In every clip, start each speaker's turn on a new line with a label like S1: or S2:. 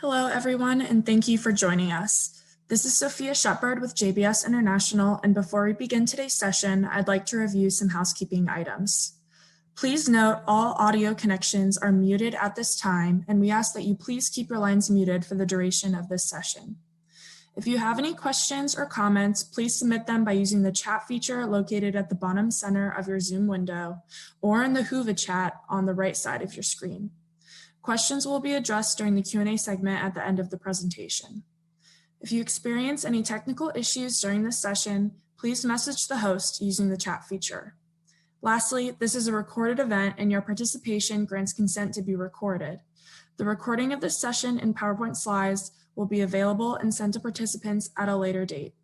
S1: Hello, everyone, and thank you for joining us. This is Sophia Shepard with JBS International, and before we begin today's session, I'd like to review some housekeeping items. Please note all audio connections are muted at this time, and we ask that you please keep your lines muted for the duration of this session. If you have any questions or comments, please submit them by using the chat feature located at the bottom center of your Zoom window or in the Whova chat on the right side of your screen. Questions will be addressed during the Q&A segment at the end of the presentation. If you experience any technical issues during this session, please message the host using the chat feature. Lastly, this is a recorded event and your participation grants consent to be recorded. The recording of this session and PowerPoint slides will be available and sent to participants at a later date.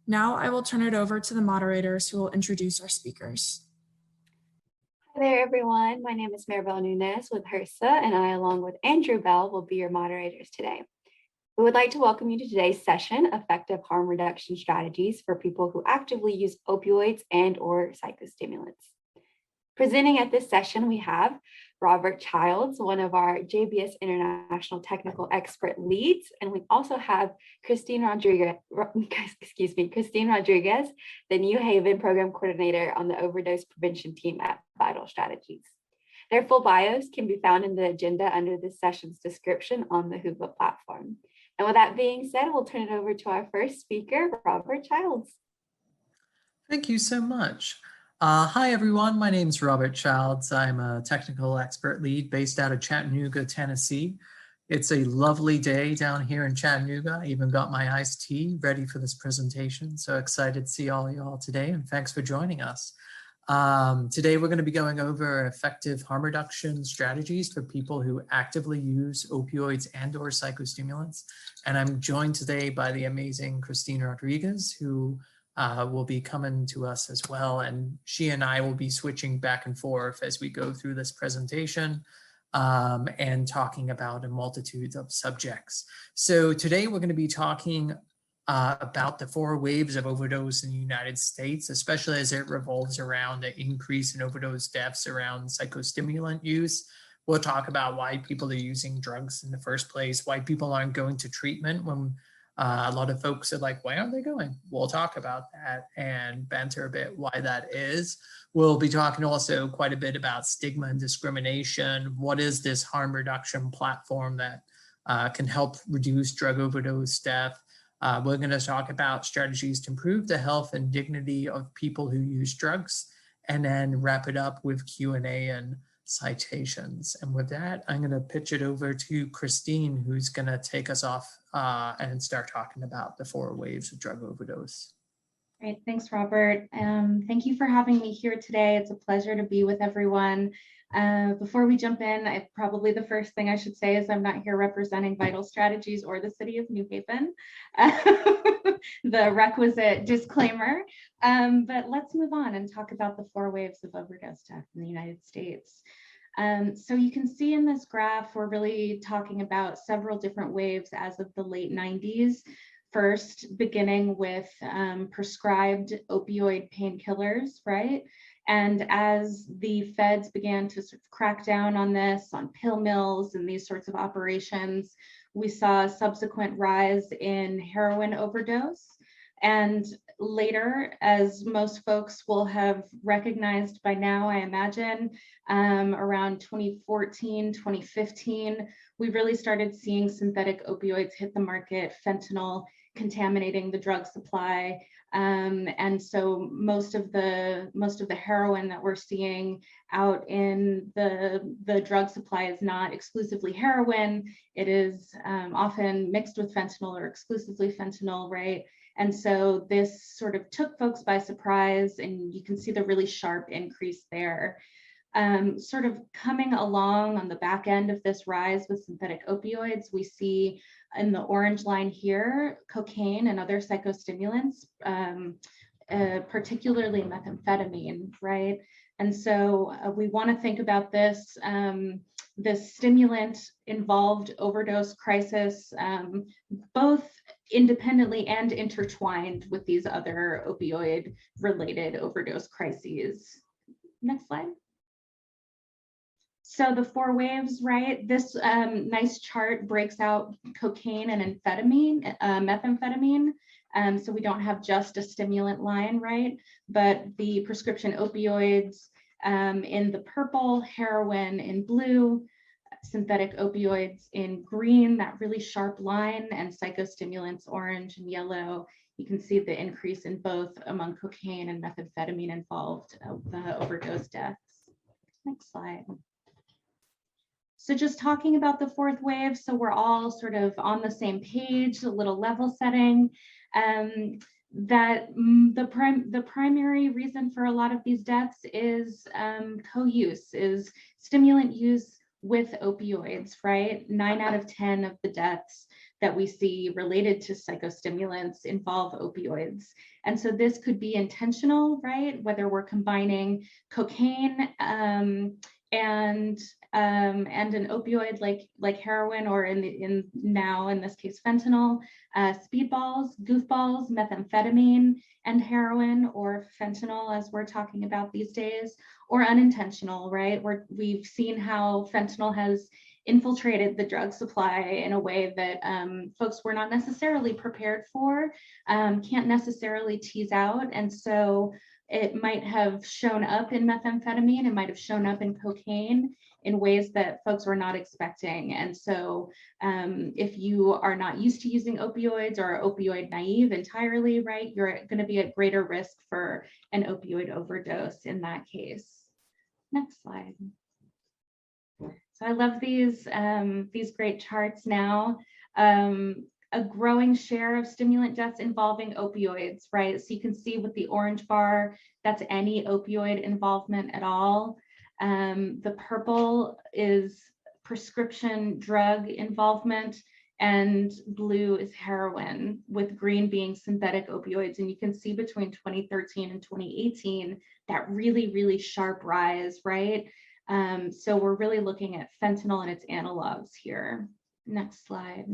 S1: Now I will turn it over to the moderators who will introduce our speakers.
S2: Hi there, everyone. My name is Maribel Nunez with HRSA, and I, along with Andrew Bell, will be your moderators today. We would like to welcome you to today's session, Effective Harm Reduction Strategies for People Who Actively Use Opioids and/or Psychostimulants. Presenting at this session, we have Robert Childs, one of our JBS International Technical Expert leads, and we also have Christine Rodriguez, the New Haven Program Coordinator on the Overdose Prevention Team at Vital Strategies. Their full bios can be found in the agenda under this session's description on the Whova platform. And with that being said, we'll turn it over to our first speaker, Robert Childs.
S3: Thank you so much. Hi, everyone. My name is Robert Childs. I'm a technical expert lead based out of Chattanooga, Tennessee. It's a lovely day down here in Chattanooga. I even got my iced tea ready for this presentation. So excited to see all y'all today, and thanks for joining us. Today, we're going to be going over effective harm reduction strategies for people who actively use opioids and/or psychostimulants. And I'm joined today by the amazing Christine Rodriguez, who will be coming to us as well. And she and I will be switching back and forth as we go through this presentation and talking about a multitude of subjects. So today we're going to be talking about the 4 waves of overdose in the United States, especially as it revolves around the increase in overdose deaths around psychostimulant use. We'll talk about why people are using drugs in the first place, why people aren't going to treatment when a lot of folks are like, why aren't they going? We'll talk about that and banter a bit why that is. We'll be talking also quite a bit about stigma and discrimination. What is this harm reduction platform that can help reduce drug overdose death? We're going to talk about strategies to improve the health and dignity of people who use drugs, and then wrap it up with Q&A and citations. And with that, I'm going to pitch it over to Christine, who's going to take us off and start talking about the 4 waves of drug overdose.
S4: Great, thanks, Robert. Thank you for having me here today. It's a pleasure to be with everyone. Before we jump in, probably the first thing I should say is I'm not here representing Vital Strategies or the city of New Haven, the requisite disclaimer. But let's move on and talk about the 4 waves of overdose death in the United States. So you can see in this graph, we're really talking about several different waves as of the late 90s. First, beginning with prescribed opioid painkillers, right? And as the feds began to sort of crack down on this, on pill mills and these sorts of operations, we saw a subsequent rise in heroin overdose. And later, as most folks will have recognized by now, I imagine, around 2014, 2015, we really started seeing synthetic opioids hit the market, fentanyl contaminating the drug supply. And so most of the heroin that we're seeing out in the drug supply is not exclusively heroin. It is often mixed with fentanyl or exclusively fentanyl, right? And so this sort of took folks by surprise, and you can see the really sharp increase there. Sort of coming along on the back end of this rise with synthetic opioids, we see in the orange line here, cocaine and other psychostimulants, particularly methamphetamine, right? And so we want to think about this, this stimulant-involved overdose crisis, both independently and intertwined with these other opioid-related overdose crises. Next slide. So the 4 waves, right? This nice chart breaks out cocaine and amphetamine, methamphetamine. So we don't have just a stimulant line, right? But the prescription opioids in the purple, heroin in blue, synthetic opioids in green, that really sharp line, and psychostimulants orange and yellow. You can see the increase in both among cocaine and methamphetamine involved overdose deaths. Next slide. So just talking about the 4th wave, so we're all sort of on the same page, a little level setting. That the primary reason for a lot of these deaths is co-use, is stimulant use with opioids, right? 9 out of 10 of the deaths that we see related to psychostimulants involve opioids. And so this could be intentional, right? Whether we're combining cocaine and an opioid like heroin, or in this case fentanyl, speedballs, goofballs, methamphetamine and heroin, or fentanyl as we're talking about these days, or unintentional, right? We've seen how fentanyl has infiltrated the drug supply in a way that folks were not necessarily prepared for, can't necessarily tease out. And so it might have shown up in methamphetamine, it might have shown up in cocaine in ways that folks were not expecting. And so if you are not used to using opioids or are opioid naive entirely, right, you're going to be at greater risk for an opioid overdose in that case. Next slide. So I love these great charts now. A growing share of stimulant deaths involving opioids, right? So you can see with the orange bar, that's any opioid involvement at all. The purple is prescription drug involvement, and blue is heroin, with green being synthetic opioids. And you can see between 2013 and 2018, that really, really sharp rise, right? So we're really looking at fentanyl and its analogs here. Next slide.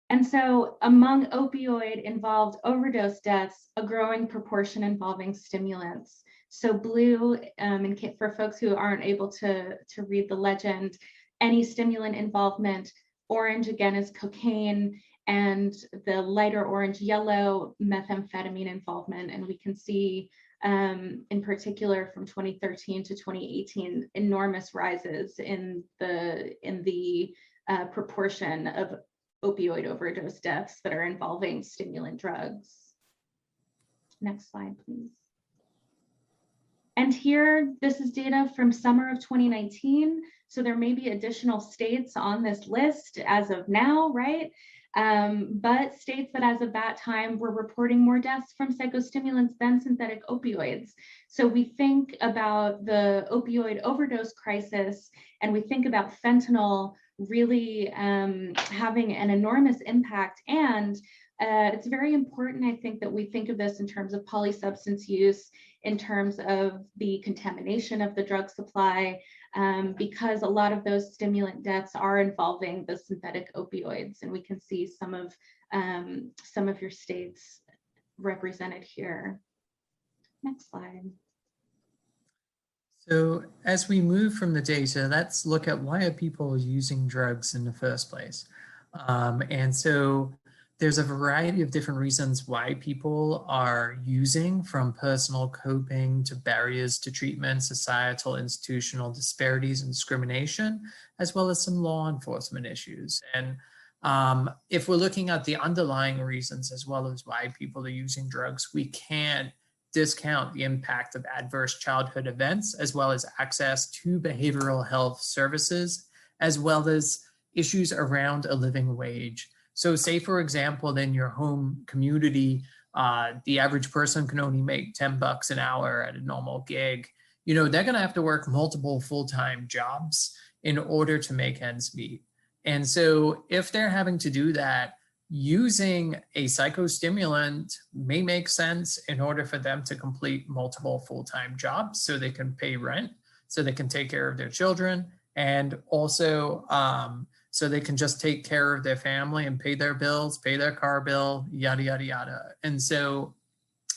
S4: And so among opioid involved overdose deaths, a growing proportion involving stimulants. So blue, and for folks who aren't able to read the legend, any stimulant involvement. Orange again is cocaine, and the lighter orange yellow methamphetamine involvement. And we can see in particular from 2013 to 2018, enormous rises in the proportion of opioid overdose deaths that are involving stimulant drugs. Next slide, please. And here, this is data from summer of 2019. So there may be additional states on this list as of now, right? But states that as of that time were reporting more deaths from psychostimulants than synthetic opioids. So we think about the opioid overdose crisis, and we think about fentanyl really having an enormous impact. And it's very important, I think, that we think of this in terms of polysubstance use, in terms of the contamination of the drug supply, because a lot of those stimulant deaths are involving the synthetic opioids. And we can see some of your states represented here. Next slide.
S3: So as we move from the data, let's look at why are people using drugs in the first place. And so there's a variety of different reasons why people are using, from personal coping to barriers to treatment, societal, institutional disparities and discrimination, as well as some law enforcement issues. And if we're looking at the underlying reasons as well as why people are using drugs, we can't discount the impact of adverse childhood events, as well as access to behavioral health services, as well as issues around a living wage. So say, for example, in your home community, the average person can only make $10 an hour at a normal gig. You know, they're going to have to work multiple full-time jobs in order to make ends meet. And so if they're having to do that, using a psychostimulant may make sense in order for them to complete multiple full-time jobs so they can pay rent, so they can take care of their children, and also so they can just take care of their family and pay their bills, pay their car bill, yada, yada, yada. And so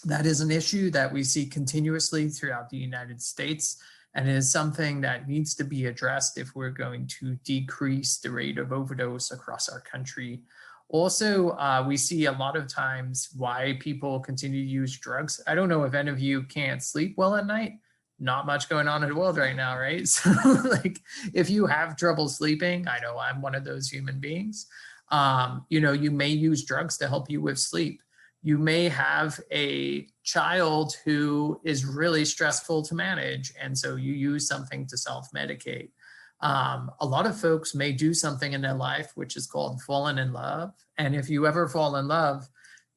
S3: that is an issue that we see continuously throughout the United States and is something that needs to be addressed if we're going to decrease the rate of overdose across our country. Also, we see a lot of times why people continue to use drugs. I don't know if any of you can't sleep well at night. Not much going on in the world right now, right? So like if you have trouble sleeping, I know I'm one of those human beings, you may use drugs to help you with sleep. You may have a child who is really stressful to manage, and so you use something to self-medicate. A lot of folks may do something in their life which is called falling in love. And if you ever fall in love,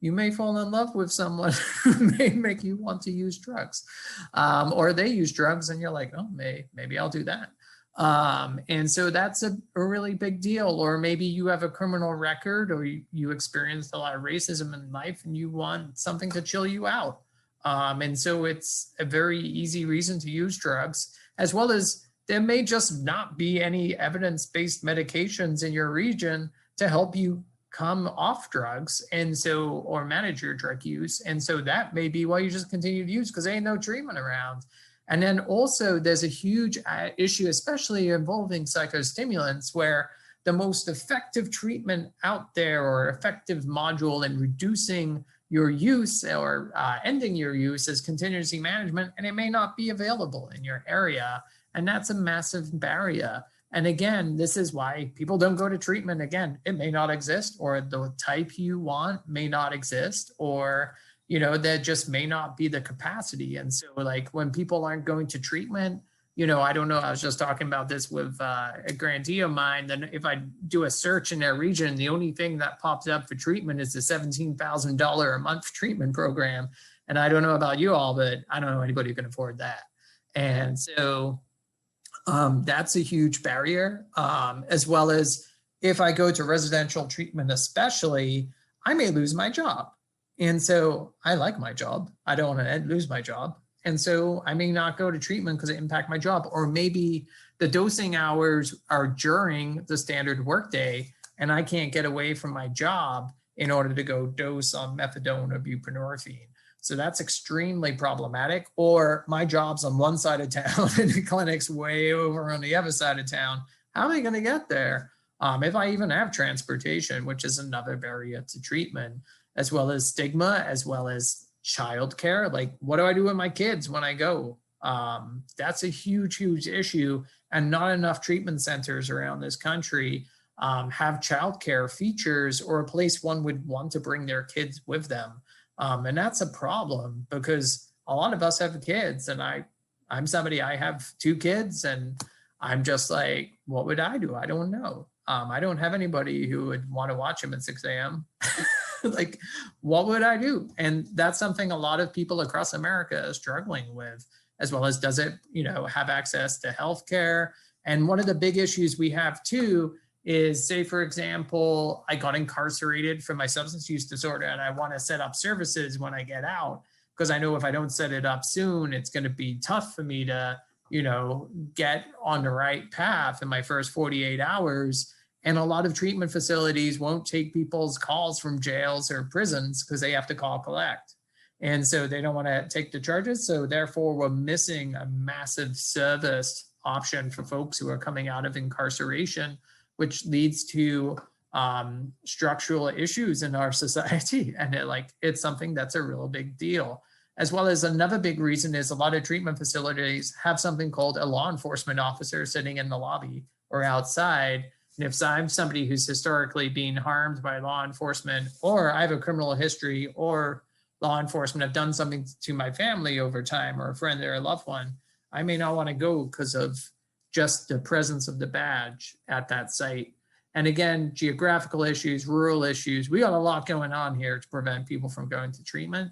S3: you may fall in love with someone who may make you want to use drugs. Or they use drugs and you're like, oh, maybe I'll do that. And so that's a really big deal. Or maybe you have a criminal record, or you experienced a lot of racism in life and you want something to chill you out. And so it's a very easy reason to use drugs, as well as there may just not be any evidence-based medications in your region to help you come off drugs, and so, or manage your drug use. And so that may be why you just continue to use, because there ain't no treatment around. And then also there's a huge issue, especially involving psychostimulants, where the most effective treatment out there, or effective module in reducing your use or ending your use, is contingency management, and it may not be available in your area. And that's a massive barrier. And again, this is why people don't go to treatment. Again, it may not exist, or the type you want may not exist, or, there just may not be the capacity. And so like when people aren't going to treatment, I don't know, I was just talking about this with a grantee of mine, then if I do a search in their region, the only thing that pops up for treatment is the $17,000 a month treatment program. And I don't know about you all, but I don't know anybody who can afford that. And so that's a huge barrier, as well as if I go to residential treatment, especially, I may lose my job. And so I like my job. I don't want to lose my job. And so I may not go to treatment because it impacts my job. Or maybe the dosing hours are during the standard workday and I can't get away from my job in order to go dose on methadone or buprenorphine. So that's extremely problematic. Or my job's on one side of town and the clinic's way over on the other side of town. How am I going to get there? If I even have transportation, which is another barrier to treatment, as well as stigma, as well as childcare. Like, what do I do with my kids when I go? That's a huge, huge issue. And not enough treatment centers around this country have childcare features or a place one would want to bring their kids with them. And that's a problem, because a lot of us have kids, and I'm somebody, I have 2 kids, and I'm just like, what would I do? I don't know. I don't have anybody who would want to watch them at 6 a.m. Like, what would I do? And that's something a lot of people across America are struggling with, as well as, does it, have access to healthcare? And one of the big issues we have too is, say, for example, I got incarcerated for my substance use disorder and I want to set up services when I get out, because I know if I don't set it up soon, it's going to be tough for me to, get on the right path in my first 48 hours. And a lot of treatment facilities won't take people's calls from jails or prisons because they have to call collect. And so they don't want to take the charges. So therefore, we're missing a massive service option for folks who are coming out of incarceration, which leads to structural issues in our society. And it's something that's a real big deal. As well as another big reason is a lot of treatment facilities have something called a law enforcement officer sitting in the lobby or outside. And if I'm somebody who's historically being harmed by law enforcement, or I have a criminal history, or law enforcement have done something to my family over time, or a friend or a loved one, I may not want to go because of just the presence of the badge at that site. And again, geographical issues, rural issues, we got a lot going on here to prevent people from going to treatment.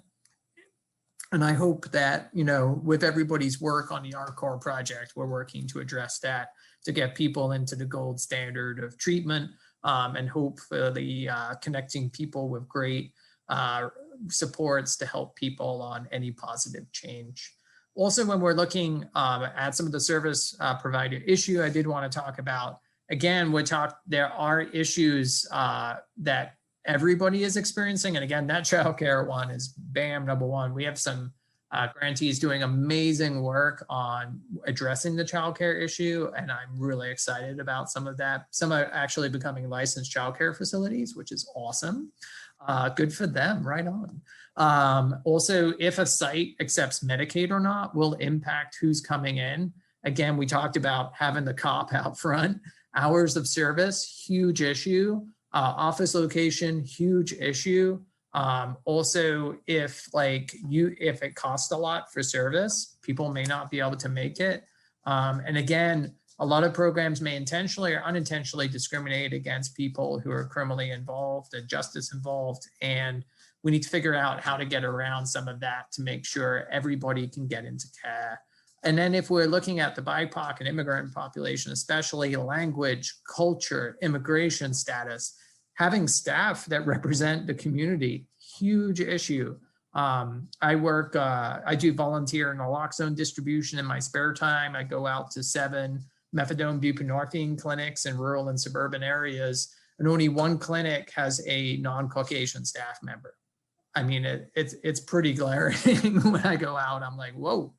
S3: And I hope that, with everybody's work on the RCORE project, we're working to address that, to get people into the gold standard of treatment, and hopefully connecting people with great supports to help people on any positive change. Also, when we're looking at some of the service provider issue, I did want to talk about, again, there are issues that everybody is experiencing. And again, that childcare one is number one. We have some Grantee is doing amazing work on addressing the childcare issue, and I'm really excited about some of that. Some are actually becoming licensed childcare facilities, which is awesome. Good for them, right on. Also, if a site accepts Medicaid or not will impact who's coming in. Again, we talked about having the cop out front. Hours of service, huge issue. Office location, huge issue. Also, if it costs a lot for service, people may not be able to make it. And again, a lot of programs may intentionally or unintentionally discriminate against people who are criminally involved and justice involved. And we need to figure out how to get around some of that to make sure everybody can get into care. And then if we're looking at the BIPOC and immigrant population, especially language, culture, immigration status, having staff that represent the community, huge issue. I do volunteer in naloxone distribution in my spare time. I go out to 7 methadone buprenorphine clinics in rural and suburban areas, and only one clinic has a non-Caucasian staff member. I mean, it's pretty glaring when I go out. I'm like, whoa.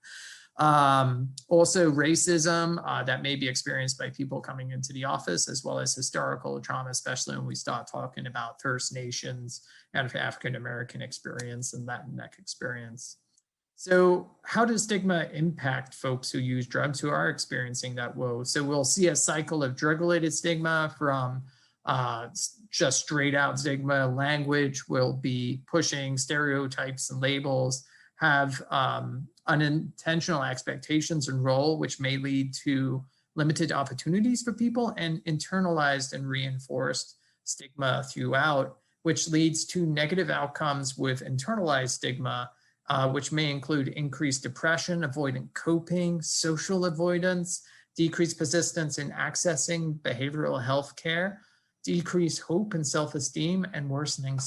S3: Also racism that may be experienced by people coming into the office, as well as historical trauma, especially when we start talking about First Nations and African-American experience and Latinx experience. So how does stigma impact folks who use drugs who are experiencing that woe? So we'll see a cycle of drug-related stigma from just straight out stigma. Language will be pushing stereotypes and labels, have unintentional expectations and role, which may lead to limited opportunities for people, and internalized and reinforced stigma throughout, which leads to negative outcomes with internalized stigma, which may include increased depression, avoidant coping, social avoidance, decreased persistence in accessing behavioral health care, decreased hope and self-esteem, and worsening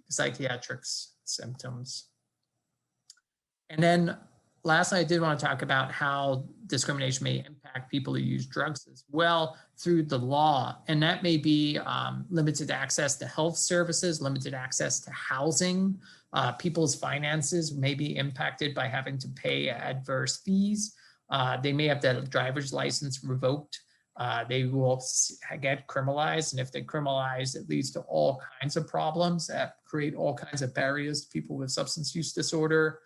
S3: psychiatric symptoms. And then lastly, I did want to talk about how discrimination may impact people who use drugs as well through the law. And that may be limited access to health services, limited access to housing. People's finances may be impacted by having to pay adverse fees. They may have their driver's license revoked. They will get criminalized. And if they're criminalized, it leads to all kinds of problems that create all kinds of barriers to people with substance use disorder.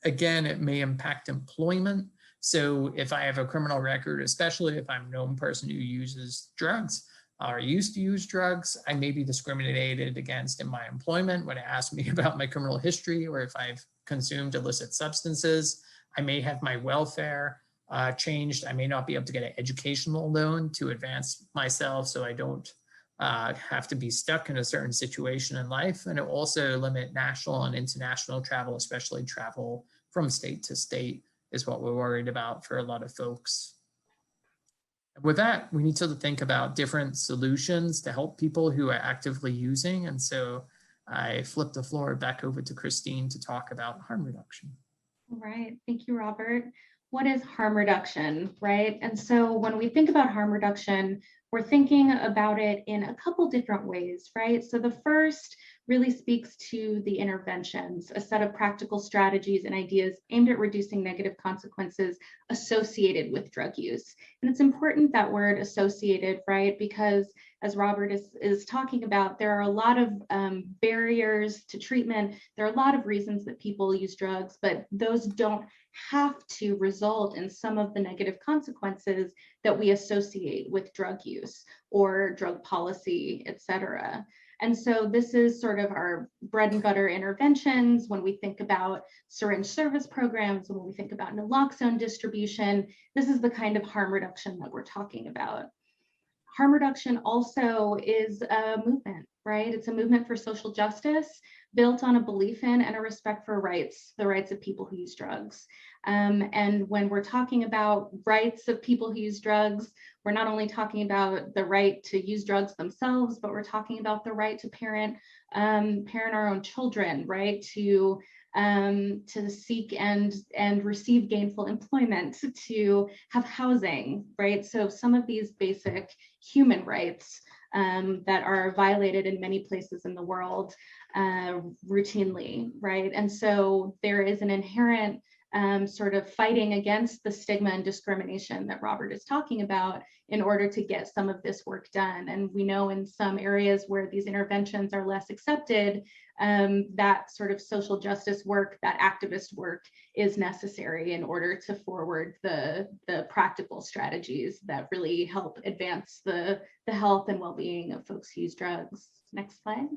S3: Again, it may impact employment. So if I have a criminal record, especially if I'm a known person who uses drugs or used to use drugs, I may be discriminated against in my employment when it asks me about my criminal history, or if I've consumed illicit substances. I may have my welfare changed. I may not be able to get an educational loan to advance myself, so I don't have to be stuck in a certain situation in life. And it will also limit national and international travel, especially travel from state to state is what we're worried about for a lot of folks. With that, we need to think about different solutions to help people who are actively using. And so I flip the floor back over to Christine to talk about harm reduction.
S4: All right, thank you, Robert. What is harm reduction, right? And so when we think about harm reduction, we're thinking about it in a couple different ways, right? So the first really speaks to the interventions, a set of practical strategies and ideas aimed at reducing negative consequences associated with drug use. And it's important, that word associated, right? Because as Robert is talking about, there are a lot of barriers to treatment. There are a lot of reasons that people use drugs, but those don't have to result in some of the negative consequences that we associate with drug use or drug policy, et cetera. And so this is sort of our bread and butter interventions when we think about syringe service programs, when we think about naloxone distribution. This is the kind of harm reduction that we're talking about. Harm reduction also is a movement, right? It's a movement for social justice built on a belief in and a respect for rights, the rights of people who use drugs. And when we're talking about rights of people who use drugs, we're not only talking about the right to use drugs themselves, but we're talking about the right to parent our own children, right? To seek and receive gainful employment, to have housing, right? So some of these basic human rights that are violated in many places in the world routinely, right? And so there is an inherent sort of fighting against the stigma and discrimination that Robert is talking about in order to get some of this work done. And we know in some areas where these interventions are less accepted, that sort of social justice work, that activist work is necessary in order to forward the practical strategies that really help advance the health and well-being of folks who use drugs. Next slide.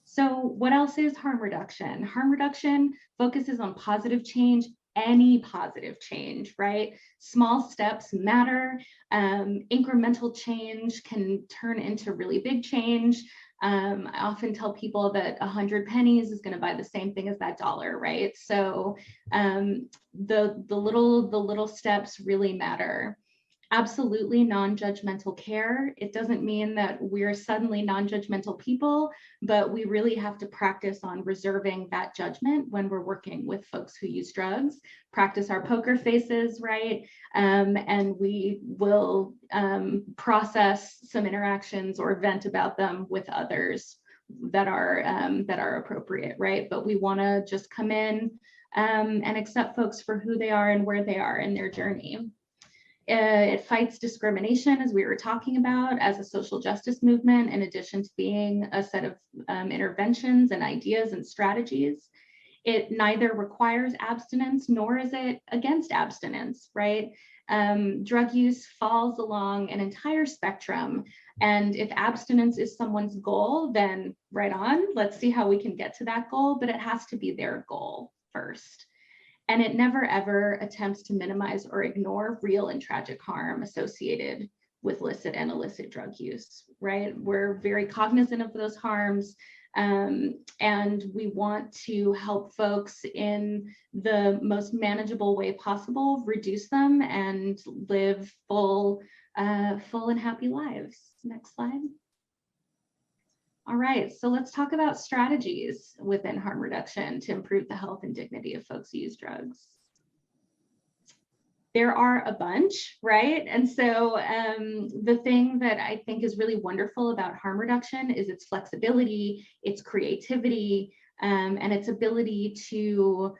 S4: So what else is harm reduction? Harm reduction focuses on positive change, any positive change, right? Small steps matter. Incremental change can turn into really big change. I often tell people that 100 pennies is going to buy the same thing as that dollar, right? So the little steps really matter. Absolutely non-judgmental care. It doesn't mean that we're suddenly non-judgmental people, but we really have to practice on reserving that judgment when we're working with folks who use drugs, practice our poker faces, right? And we will process some interactions or vent about them with others that are appropriate, right? But we want to just come in and accept folks for who they are and where they are in their journey. It fights discrimination, as we were talking about, as a social justice movement, in addition to being a set of interventions and ideas and strategies. It neither requires abstinence nor is it against abstinence, right? Drug use falls along an entire spectrum. And if abstinence is someone's goal, then right on, let's see how we can get to that goal, but it has to be their goal first. And it never ever attempts to minimize or ignore real and tragic harm associated with licit and illicit drug use, right? We're very cognizant of those harms, and we want to help folks in the most manageable way possible, reduce them and live full and happy lives. Next slide. All right, so let's talk about strategies within harm reduction to improve the health and dignity of folks who use drugs. There are a bunch, right? And so the thing that I think is really wonderful about harm reduction is its flexibility, its creativity, and its ability to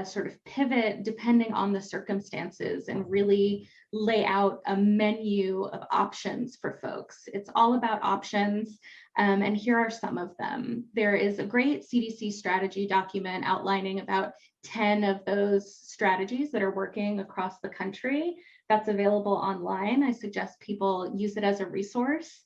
S4: sort of pivot depending on the circumstances and really lay out a menu of options for folks. It's all about options. And here are some of them. There is a great CDC strategy document outlining about 10 of those strategies that are working across the country. That's available online. I suggest people use it as a resource.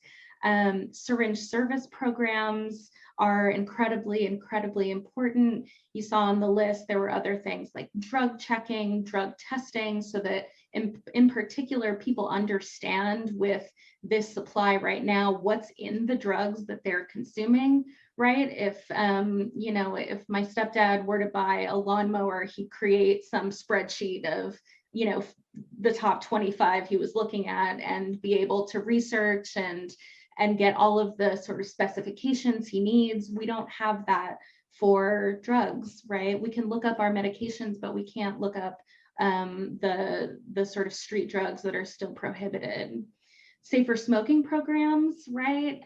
S4: Syringe service programs are incredibly important. You saw on the list, there were other things like drug checking, drug testing, so that in particular, people understand with this supply right now, what's in the drugs that they're consuming, right? If, if my stepdad were to buy a lawnmower, he'd create some spreadsheet of, the top 25 he was looking at and be able to research and get all of the sort of specifications he needs. We don't have that for drugs, right? We can look up our medications, but we can't look up the sort of street drugs that are still prohibited. Safer smoking programs, right?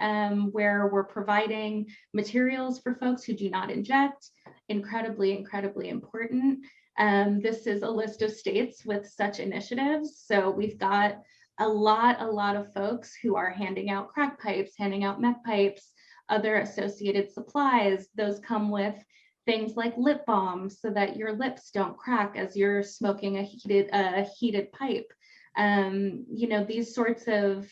S4: Where we're providing materials for folks who do not inject, incredibly important. This is a list of states with such initiatives. So we've got a lot of folks who are handing out crack pipes, handing out meth pipes, other associated supplies. Those come with things like lip balm so that your lips don't crack as you're smoking a heated pipe. These sorts of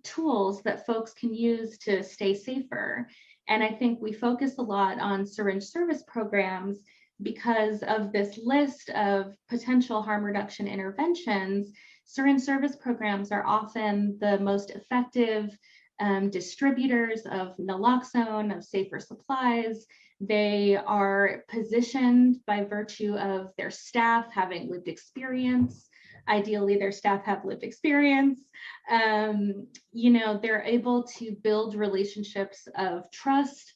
S4: tools that folks can use to stay safer. And I think we focus a lot on syringe service programs because of this list of potential harm reduction interventions. Syringe service programs are often the most effective distributors of naloxone, of safer supplies. They are positioned by virtue of their staff having lived experience. Ideally, their staff have lived experience. They're able to build relationships of trust,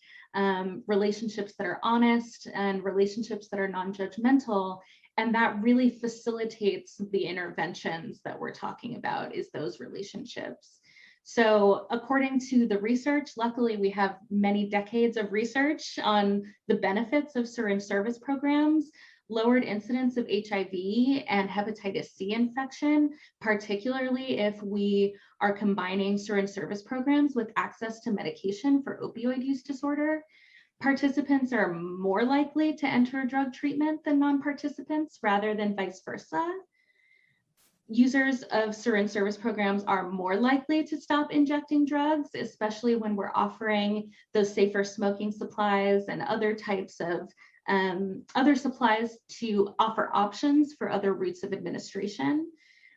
S4: relationships that are honest, and relationships that are non-judgmental. And that really facilitates the interventions that we're talking about, is those relationships. So according to the research, luckily we have many decades of research on the benefits of syringe service programs, lowered incidence of HIV and hepatitis C infection, particularly if we are combining syringe service programs with access to medication for opioid use disorder. Participants are more likely to enter drug treatment than non-participants rather than vice versa. Users of syringe service programs are more likely to stop injecting drugs, especially when we're offering those safer smoking supplies and other types of other supplies to offer options for other routes of administration.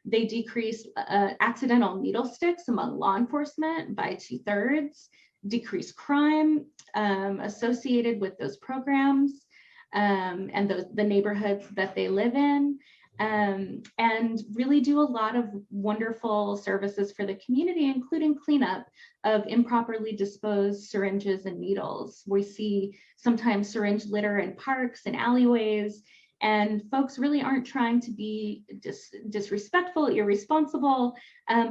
S4: They decrease accidental needle sticks among law enforcement by 2/3, decrease crime associated with those programs and the neighborhoods that they live in. And really do a lot of wonderful services for the community, including cleanup of improperly disposed syringes and needles. We see sometimes syringe litter in parks and alleyways, and folks really aren't trying to be disrespectful, irresponsible.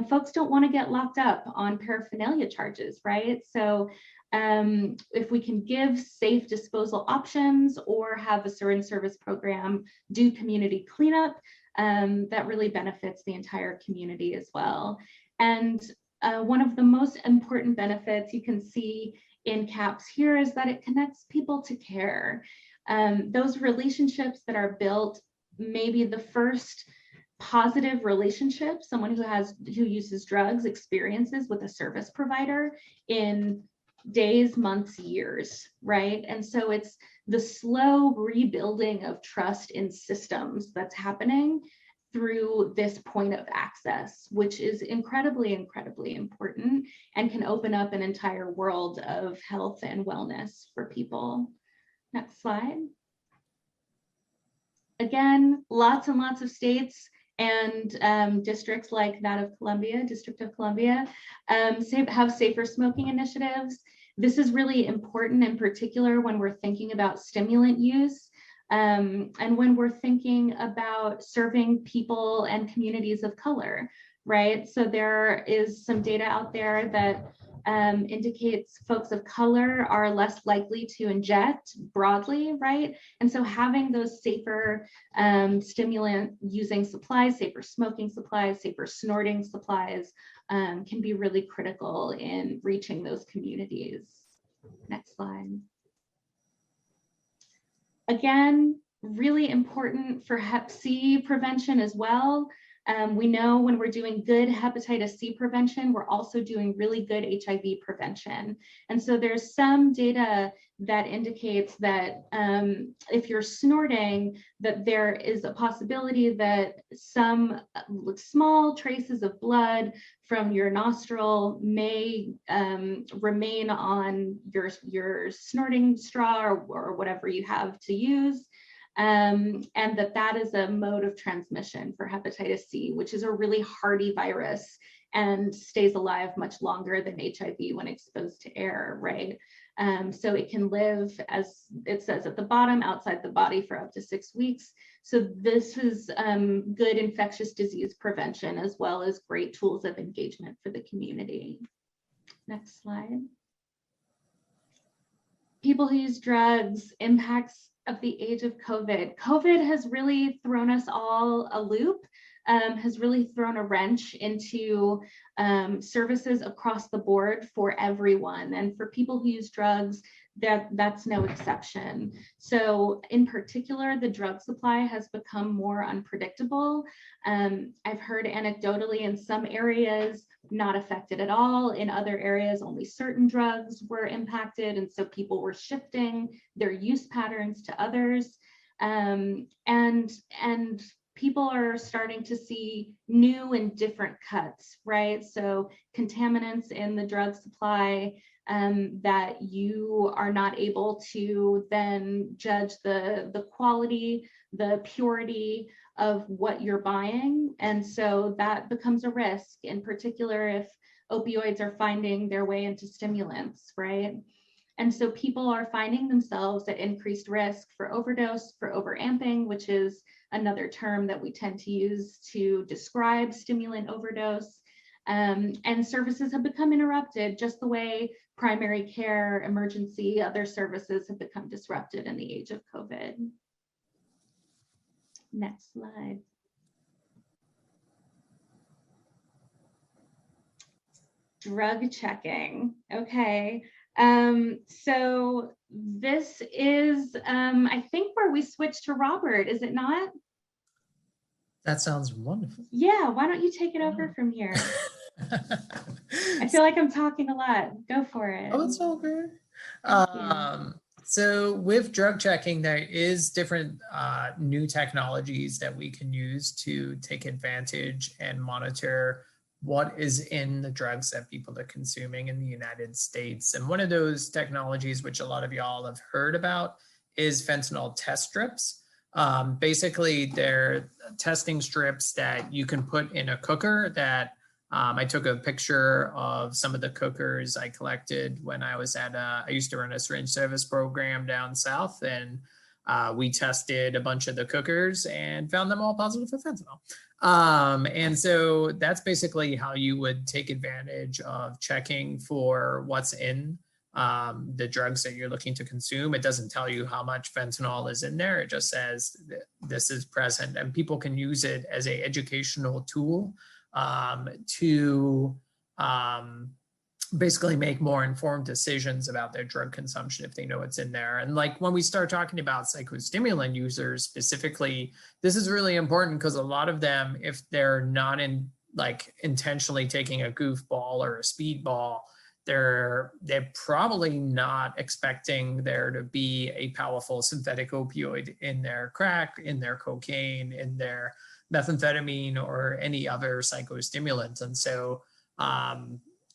S4: Folks don't want to get locked up on paraphernalia charges, right? So if we can give safe disposal options or have a syringe service program do community cleanup, that really benefits the entire community as well. And one of the most important benefits you can see in CAPS here is that it connects people to care. Those relationships that are built, maybe the first positive relationship someone who uses drugs experiences with a service provider in days, months, years, right? And so it's the slow rebuilding of trust in systems that's happening through this point of access, which is incredibly, incredibly important and can open up an entire world of health and wellness for people. Next slide. Again, lots and lots of states and districts like that of Columbia, District of Columbia, have safer smoking initiatives. This is really important in particular when we're thinking about stimulant use and when we're thinking about serving people and communities of color, right? So there is some data out there that indicates folks of color are less likely to inject broadly, right? And so having those safer stimulant using supplies, safer smoking supplies, safer snorting supplies can be really critical in reaching those communities. Next slide. Again, really important for Hep C prevention as well. We know when we're doing good hepatitis C prevention, we're also doing really good HIV prevention. And so there's some data that indicates that if you're snorting, that there is a possibility that some small traces of blood from your nostril may remain on your snorting straw or whatever you have to use. And that is a mode of transmission for hepatitis C, which is a really hardy virus and stays alive much longer than HIV when exposed to air, right? So it can live, as it says at the bottom, outside the body for up to 6 weeks. So this is good infectious disease prevention, as well as great tools of engagement for the community. Next slide. People who use drugs, impacts of the age of COVID. COVID has really thrown us all a loop, has really thrown a wrench into services across the board for everyone. And for people who use drugs, that's no exception. So in particular, the drug supply has become more unpredictable. I've heard anecdotally in some areas, not affected at all. In other areas, only certain drugs were impacted. And so people were shifting their use patterns to others. And people are starting to see new and different cuts, right? So contaminants in the drug supply that you are not able to then judge the quality, the purity of what you're buying. And so that becomes a risk, in particular if opioids are finding their way into stimulants, right? And so people are finding themselves at increased risk for overdose, for overamping, which is another term that we tend to use to describe stimulant overdose. And services have become interrupted just the way primary care, emergency, other services have become disrupted in the age of COVID. Next slide. Drug checking. Okay. So this is, I think, where we switch to Robert, is it not?
S3: That sounds wonderful.
S4: Yeah, why don't you take it over from here? I feel like I'm talking a lot. Go for it.
S3: Oh, it's all good.
S4: Thank you.
S3: So with drug checking, there is different new technologies that we can use to take advantage and monitor what is in the drugs that people are consuming in the United States. And one of those technologies, which a lot of y'all have heard about, is fentanyl test strips. Basically, they're testing strips that you can put in a cooker that I took a picture of some of the cookers I collected when I was I used to run a syringe service program down south, and we tested a bunch of the cookers and found them all positive for fentanyl. And so that's basically how you would take advantage of checking for what's in the drugs that you're looking to consume. It doesn't tell you how much fentanyl is in there. It just says this is present, and people can use it as an educational tool to basically make more informed decisions about their drug consumption if they know it's in there. And like when we start talking about psychostimulant users specifically, this is really important because a lot of them, if they're not intentionally taking a goofball or a speedball, they're probably not expecting there to be a powerful synthetic opioid in their crack, in their cocaine, in their methamphetamine, or any other psychostimulant. And so,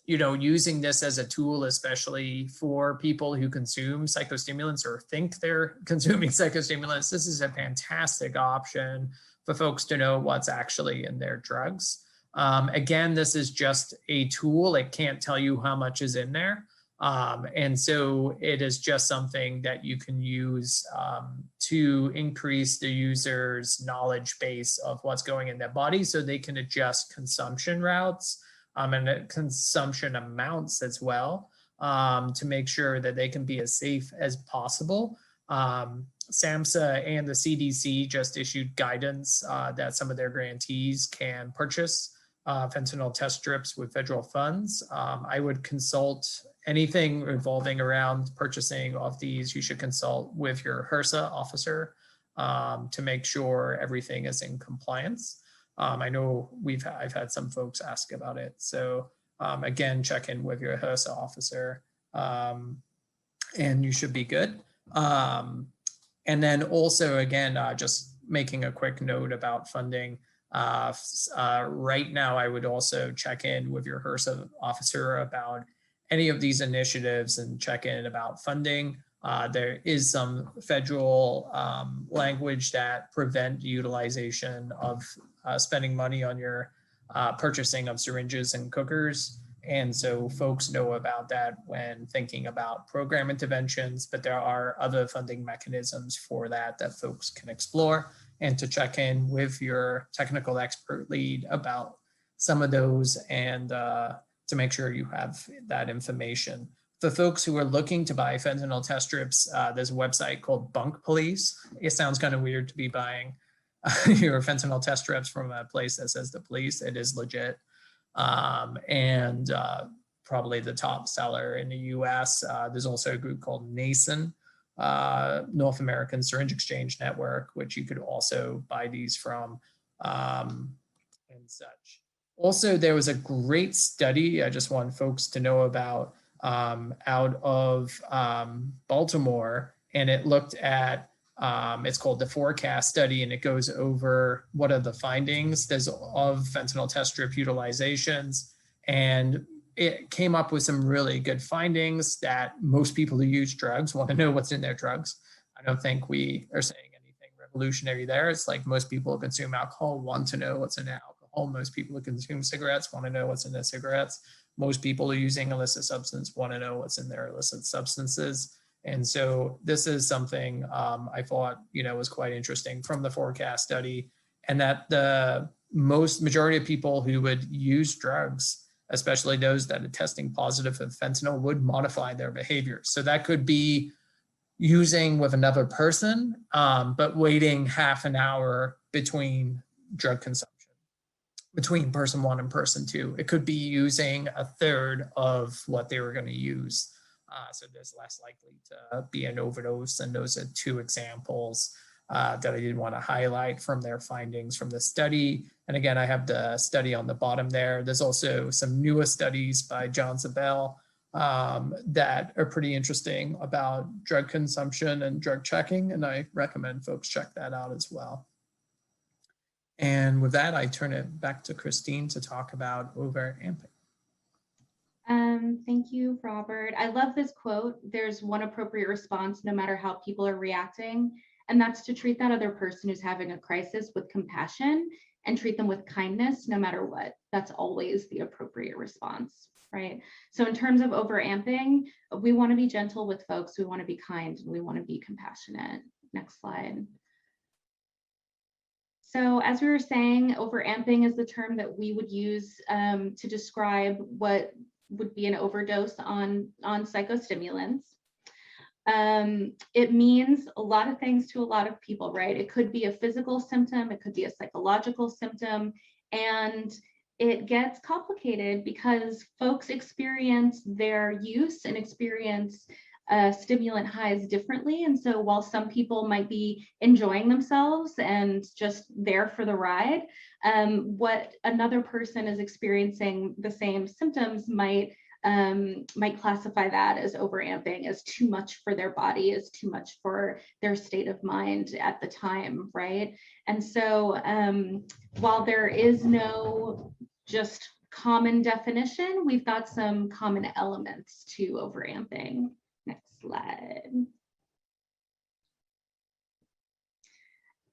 S3: using this as a tool, especially for people who consume psychostimulants or think they're consuming psychostimulants, this is a fantastic option for folks to know what's actually in their drugs. Again, this is just a tool. It can't tell you how much is in there. And so it is just something that you can use to increase the user's knowledge base of what's going in their body so they can adjust consumption routes and consumption amounts as well to make sure that they can be as safe as possible. SAMHSA and the CDC just issued guidance that some of their grantees can purchase fentanyl test strips with federal funds. I would consult anything revolving around purchasing of these. You should consult with your HRSA officer to make sure everything is in compliance. I know I've had some folks ask about it. So again, check in with your HRSA officer and you should be good. And then also, again, just making a quick note about funding. Right now, I would also check in with your HRSA officer about any of these initiatives and check in about funding. There is some federal language that prevent utilization of spending money on your purchasing of syringes and cookers. And so folks know about that when thinking about program interventions, but there are other funding mechanisms for that folks can explore, and to check in with your technical expert lead about some of those and to make sure you have that information. For folks who are looking to buy fentanyl test strips, there's a website called Bunk Police. It sounds kind of weird to be buying your fentanyl test strips from a place that says the police. It is legit. And probably the top seller in the US. There's also a group called NASN, North American Syringe Exchange Network, which you could also buy these from and such. Also, there was a great study I just want folks to know about out of Baltimore, and it looked at it's called the Forecast Study, and it goes over what are the findings of fentanyl test strip utilizations, and it came up with some really good findings that most people who use drugs want to know what's in their drugs. I don't think we are saying anything revolutionary there. It's like most people who consume alcohol want to know what's in their alcohol. Most people who consume cigarettes want to know what's in their cigarettes. Most people who are using illicit substance want to know what's in their illicit substances. And so this is something I thought, was quite interesting from the Forecast Study, and that the majority of people who would use drugs, especially those that are testing positive for fentanyl, would modify their behavior. So that could be using with another person, but waiting half an hour between drug consumption, between person one and person two. It could be using a third of what they were going to use. So there's less likely to be an overdose. And those are two examples that I did want to highlight from their findings from the study. And again, I have the study on the bottom there. There's also some newer studies by John Zabel that are pretty interesting about drug consumption and drug checking. And I recommend folks check that out as well. And with that, I turn it back to Christine to talk about overamping.
S4: Thank you, Robert. I love this quote. There's one appropriate response no matter how people are reacting, and that's to treat that other person who's having a crisis with compassion and treat them with kindness no matter what. That's always the appropriate response, right? So in terms of overamping, we want to be gentle with folks. We want to be kind and we want to be compassionate. Next slide. So as we were saying, overamping is the term that we would use to describe what would be an overdose on psychostimulants. It means a lot of things to a lot of people, right? It could be a physical symptom, it could be a psychological symptom, and it gets complicated because folks experience their use and experience stimulant highs differently. And so while some people might be enjoying themselves and just there for the ride, what another person is experiencing the same symptoms might classify that as overamping, as too much for their body, as too much for their state of mind at the time, right? And so while there is no just common definition, we've got some common elements to overamping. Next slide.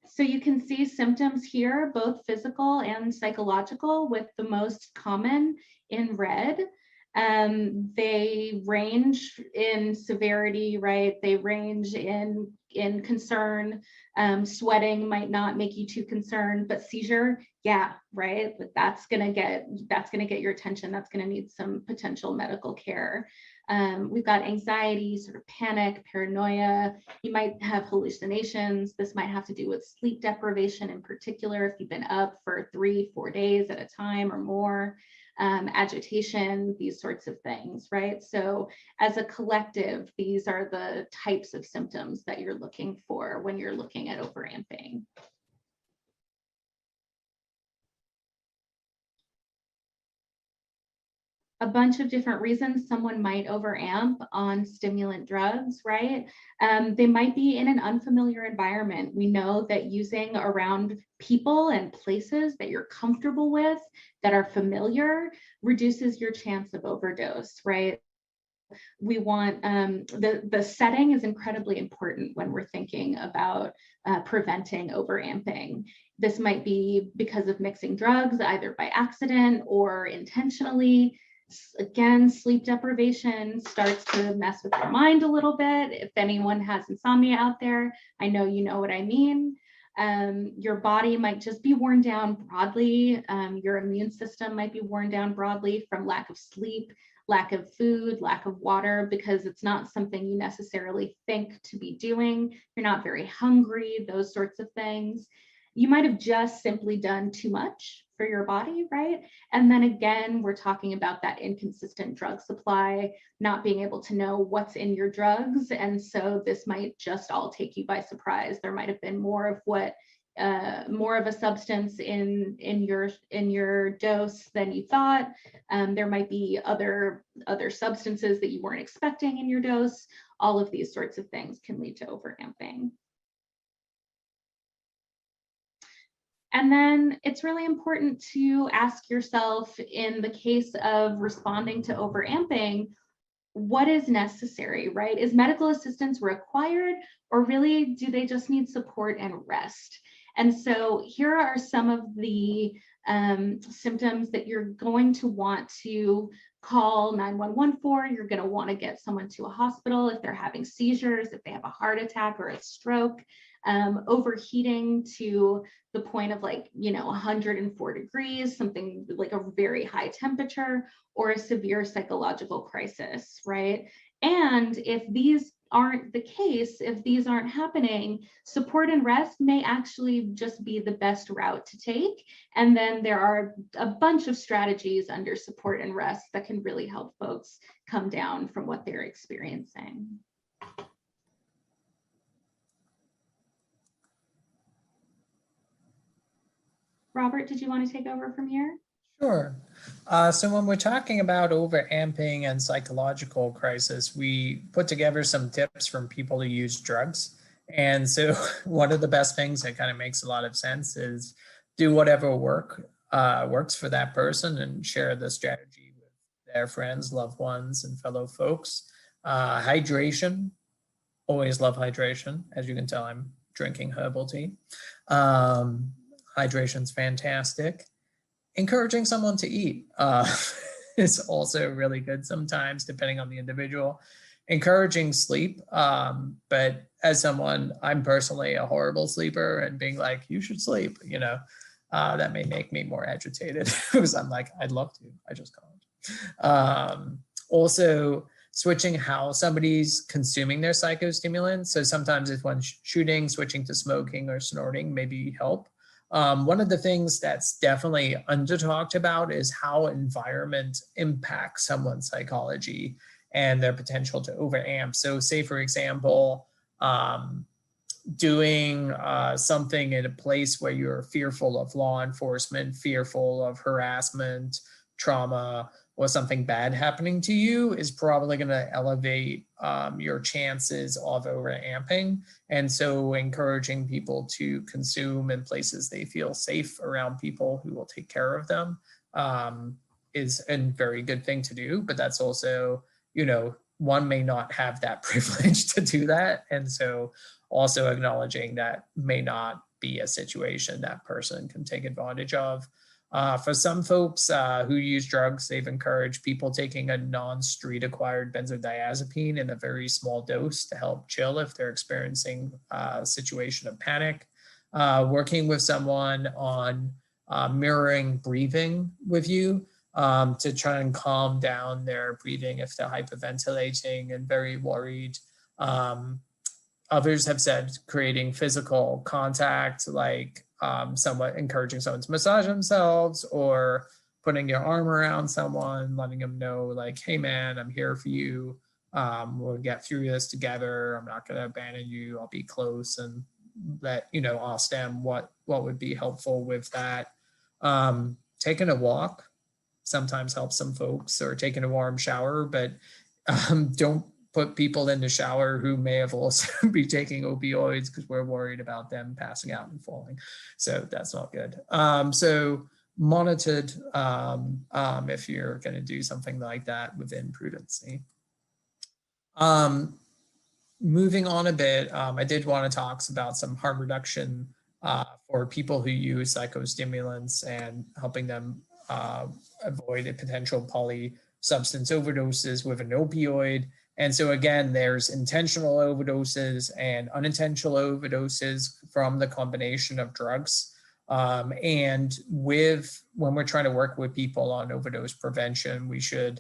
S4: So you can see symptoms here, both physical and psychological, with the most common in red. They range in severity, right? They range in concern. Sweating might not make you too concerned, but seizure, yeah, right? But that's gonna get your attention. That's gonna need some potential medical care. We've got anxiety, sort of panic, paranoia. You might have hallucinations. This might have to do with sleep deprivation in particular, if you've been up for 3-4 days at a time or more. Agitation, these sorts of things, right? So as a collective, these are the types of symptoms that you're looking for when you're looking at overamping. A bunch of different reasons someone might overamp on stimulant drugs, right? They might be in an unfamiliar environment. We know that using around people and places that you're comfortable with, that are familiar, reduces your chance of overdose, right? We want, the setting is incredibly important when we're thinking about preventing overamping. This might be because of mixing drugs, either by accident or intentionally. Again, sleep deprivation starts to mess with your mind a little bit. If anyone has insomnia out there, I know you know what I mean. Your body might just be worn down broadly. Your immune system might be worn down broadly from lack of sleep, lack of food, lack of water, because it's not something you necessarily think to be doing. You're not very hungry, those sorts of things. You might have just simply done too much for your body, right? And then again, we're talking about that inconsistent drug supply, not being able to know what's in your drugs. And so this might just all take you by surprise. There might have been more of a substance in your dose than you thought. There might be other substances that you weren't expecting in your dose. All of these sorts of things can lead to overamping. And then it's really important to ask yourself, in the case of responding to overamping, what is necessary, right? Is medical assistance required, or really do they just need support and rest? And so here are some of the symptoms that you're going to want to call 911 for. You're going to want to get someone to a hospital if they're having seizures, if they have a heart attack or a stroke. overheating to the point of 104 degrees, something like a very high temperature, or a severe psychological crisis, right? And if these aren't the case, if these aren't happening, support and rest may actually just be the best route to take. And then there are a bunch of strategies under support and rest that can really help folks come down from what they're experiencing. Robert, did you want to take over from here?
S3: Sure. So when we're talking about overamping and psychological crisis, we put together some tips from people who use drugs. And so one of the best things that kind of makes a lot of sense is do whatever works for that person and share the strategy with their friends, loved ones, and fellow folks. Hydration, always love hydration. As you can tell, I'm drinking herbal tea. Hydration's fantastic. Encouraging someone to eat is also really good sometimes, depending on the individual. Encouraging sleep, but as someone, I'm personally a horrible sleeper, and being like, you should sleep, that may make me more agitated because I'm like, I'd love to, I just can't. Also, switching how somebody's consuming their psychostimulants. So sometimes if one's shooting, switching to smoking or snorting maybe help. One of the things that's definitely under talked about is how environment impacts someone's psychology and their potential to overamp. So say, for example, doing something in a place where you're fearful of law enforcement, fearful of harassment, trauma, or something bad happening to you is probably going to elevate your chances of overamping. And so encouraging people to consume in places they feel safe around people who will take care of them is a very good thing to do. But that's also, one may not have that privilege to do that. And so also acknowledging that may not be a situation that person can take advantage of. For some folks who use drugs, they've encouraged people taking a non-street acquired benzodiazepine in a very small dose to help chill if they're experiencing a situation of panic. Working with someone on mirroring breathing with you to try and calm down their breathing if they're hyperventilating and very worried. Others have said creating physical contact, like encouraging someone to massage themselves, or putting your arm around someone, letting them know like, hey man, I'm here for you. We'll get through this together. I'm not going to abandon you. I'll be close, and ask them what would be helpful with that. Taking a walk sometimes helps some folks, or taking a warm shower, but don't put people in the shower who may have also be taking opioids, because we're worried about them passing out and falling. So that's not good. So monitored if you're going to do something like that within prudency. Moving on a bit, I did want to talk about some harm reduction for people who use psychostimulants and helping them avoid a potential polysubstance overdoses with an opioid. And so again, there's intentional overdoses and unintentional overdoses from the combination of drugs. And when we're trying to work with people on overdose prevention, we should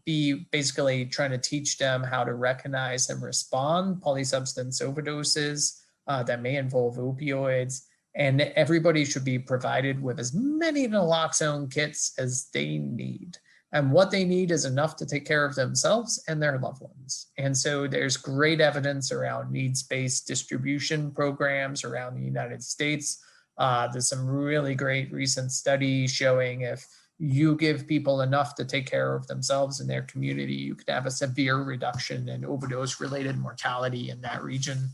S3: be basically trying to teach them how to recognize and respond polysubstance overdoses that may involve opioids. And everybody should be provided with as many naloxone kits as they need. And what they need is enough to take care of themselves and their loved ones. And so there's great evidence around needs-based distribution programs around the United States. There's some really great recent studies showing if you give people enough to take care of themselves and their community, you could have a severe reduction in overdose-related mortality in that region.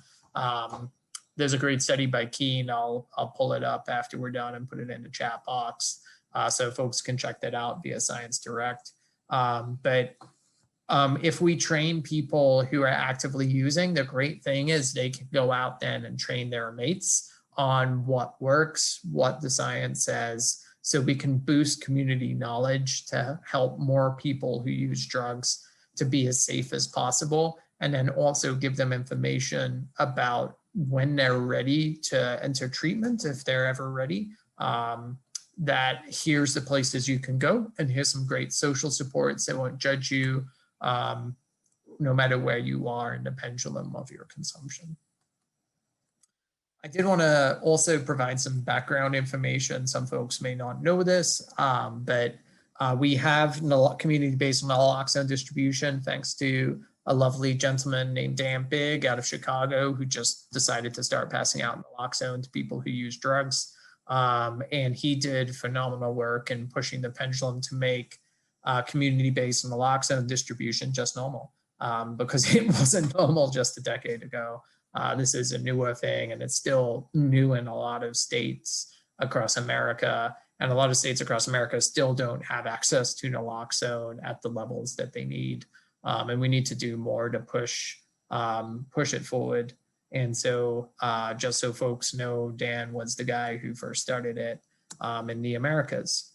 S3: There's a great study by Keen. I'll pull it up after we're done and put it in the chat box. So folks can check that out via Science Direct. But if we train people who are actively using, the great thing is they can go out then and train their mates on what works, what the science says, so we can boost community knowledge to help more people who use drugs to be as safe as possible, and then also give them information about when they're ready to enter treatment, if they're ever ready, that here's the places you can go, and here's some great social supports that won't judge you no matter where you are in the pendulum of your consumption. I did want to also provide some background information. Some folks may not know this, but we have community-based naloxone distribution thanks to a lovely gentleman named Dan Bigg out of Chicago who just decided to start passing out naloxone to people who use drugs. And he did phenomenal work in pushing the pendulum to make community-based naloxone distribution just normal, because it wasn't normal just a decade ago. This is a newer thing, and it's still new in a lot of states across America. And a lot of states across America still don't have access to naloxone at the levels that they need. And we need to do more to push it forward. And so just so folks know, Dan was the guy who first started it in the Americas.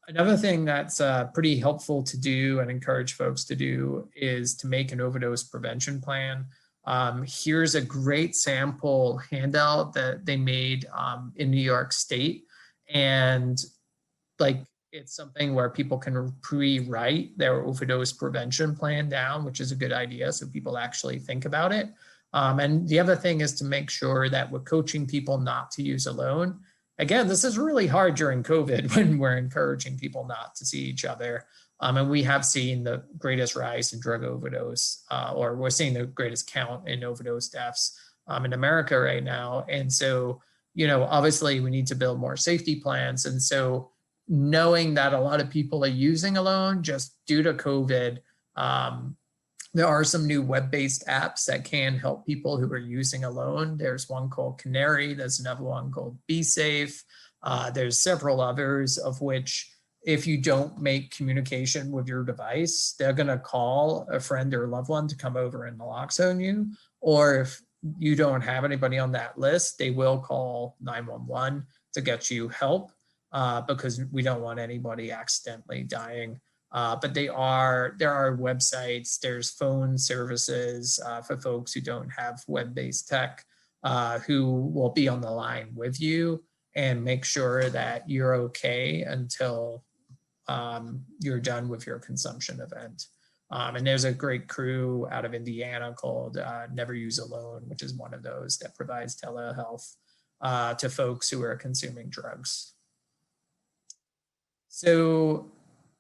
S3: Another thing that's pretty helpful to do and encourage folks to do is to make an overdose prevention plan. Here's a great sample handout that they made in New York State. And like, it's something where people can pre-write their overdose prevention plan down, which is a good idea, so people actually think about it. And the other thing is to make sure that we're coaching people not to use alone. Again, this is really hard during COVID when we're encouraging people not to see each other. And we have seen the greatest rise in drug overdose, or we're seeing the greatest count in overdose deaths in America right now. And so, you know, obviously we need to build more safety plans. And so knowing that a lot of people are using alone just due to COVID, there are some new web-based apps that can help people who are using alone. There's one called Canary, there's another one called Be Safe. There's several others of which, if you don't make communication with your device, they're gonna call a friend or loved one to come over and naloxone you. Or if you don't have anybody on that list, they will call 911 to get you help, because we don't want anybody accidentally dying. But there are websites, there's phone services for folks who don't have web-based tech, who will be on the line with you and make sure that you're okay until you're done with your consumption event. And there's a great crew out of Indiana called Never Use Alone, which is one of those that provides telehealth to folks who are consuming drugs. So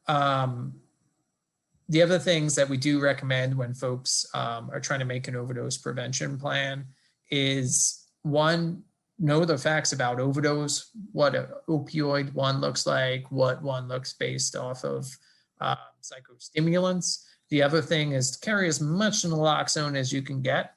S3: the other things that we do recommend when folks are trying to make an overdose prevention plan is, one, know the facts about overdose, what an opioid one looks like, what one looks based off of psychostimulants. The other thing is to carry as much naloxone as you can get.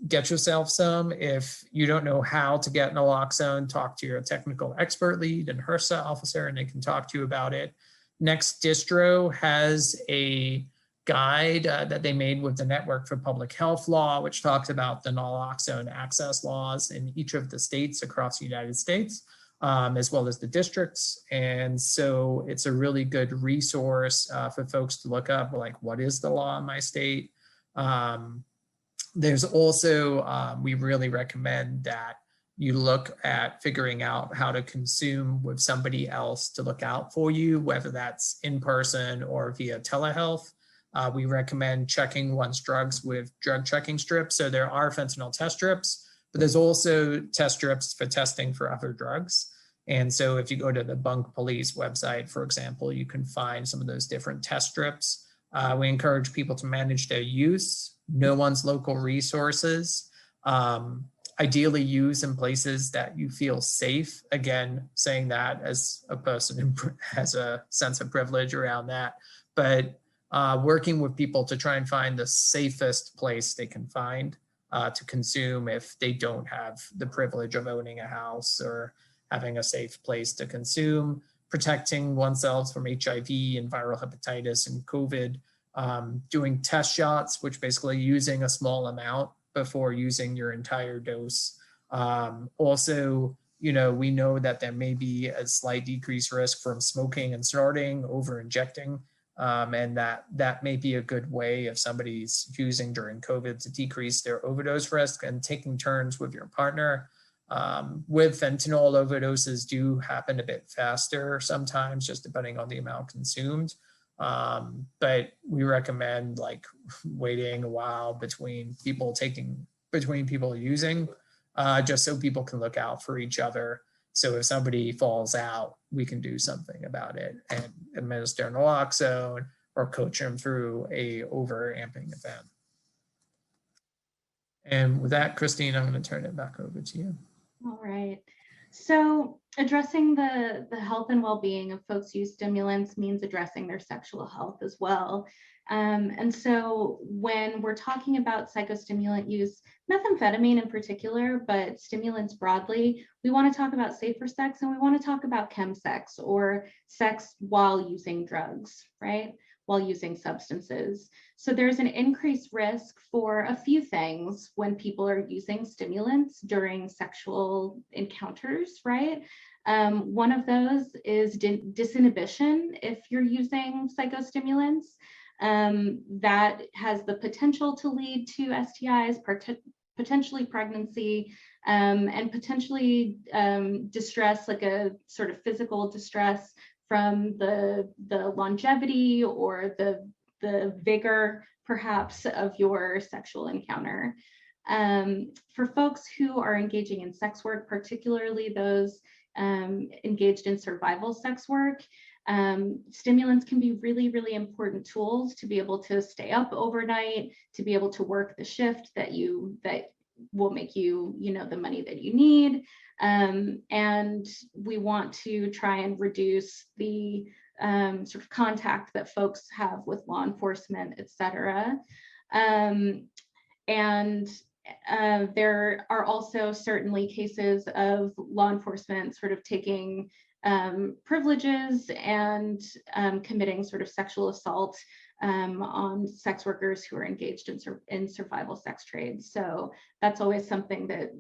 S3: Get yourself some. If you don't know how to get naloxone, talk to your technical expert lead and HRSA officer, and they can talk to you about it. Next Distro has a guide that they made with the Network for Public Health Law, which talks about the naloxone access laws in each of the states across the United States, as well as the districts. And so it's a really good resource for folks to look up, like, what is the law in my state? There's also, we really recommend that you look at figuring out how to consume with somebody else to look out for you, whether that's in person or via telehealth. We recommend checking one's drugs with drug checking strips. So there are fentanyl test strips, but there's also test strips for testing for other drugs. And so if you go to the Bunk Police website, for example, you can find some of those different test strips. We encourage people to manage their use, know one's local resources, ideally use in places that you feel safe. Again, saying that as a person who has a sense of privilege around that, but working with people to try and find the safest place they can find to consume if they don't have the privilege of owning a house or having a safe place to consume, protecting oneself from HIV and viral hepatitis and COVID, doing test shots, which basically using a small amount before using your entire dose. Also, you know, we know that there may be a slight decreased risk from smoking and snorting, over injecting And that may be a good way if somebody's using during COVID to decrease their overdose risk, and taking turns with your partner. With fentanyl, overdoses do happen a bit faster sometimes, just depending on the amount consumed. But we recommend like waiting a while between people using, just so people can look out for each other. So if somebody falls out, we can do something about it and administer naloxone or coach them through a overamping event. And with that, Christine, I'm going to turn it back over to you.
S4: All right. So addressing the health and well-being of folks who use stimulants means addressing their sexual health as well. And so when we're talking about psychostimulant use, methamphetamine in particular, but stimulants broadly, we want to talk about safer sex, and we want to talk about chemsex, or sex while using drugs, right? While using substances. So there's an increased risk for a few things when people are using stimulants during sexual encounters, right? One of those is disinhibition if you're using psychostimulants. That has the potential to lead to STIs, potentially pregnancy, and potentially distress, like a sort of physical distress from the longevity or the vigor, perhaps, of your sexual encounter. For folks who are engaging in sex work, particularly those engaged in survival sex work, stimulants can be really, really important tools to be able to stay up overnight, to be able to work the shift that will make you, the money that you need. And we want to try and reduce the sort of contact that folks have with law enforcement, et cetera. There are also certainly cases of law enforcement sort of taking privileges and committing sort of sexual assault on sex workers who are engaged in survival sex trades. So that's always something that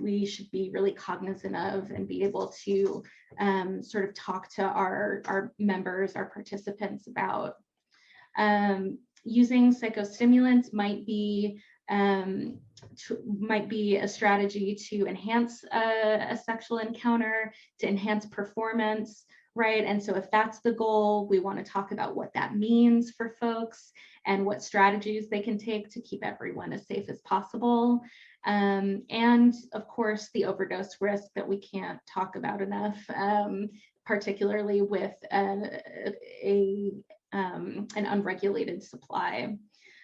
S4: we should be really cognizant of and be able to sort of talk to our members, our participants about. Using psychostimulants might be a strategy to enhance a sexual encounter, to enhance performance, right? And so if that's the goal, we want to talk about what that means for folks and what strategies they can take to keep everyone as safe as possible. And of course, the overdose risk that we can't talk about enough, particularly with an unregulated supply.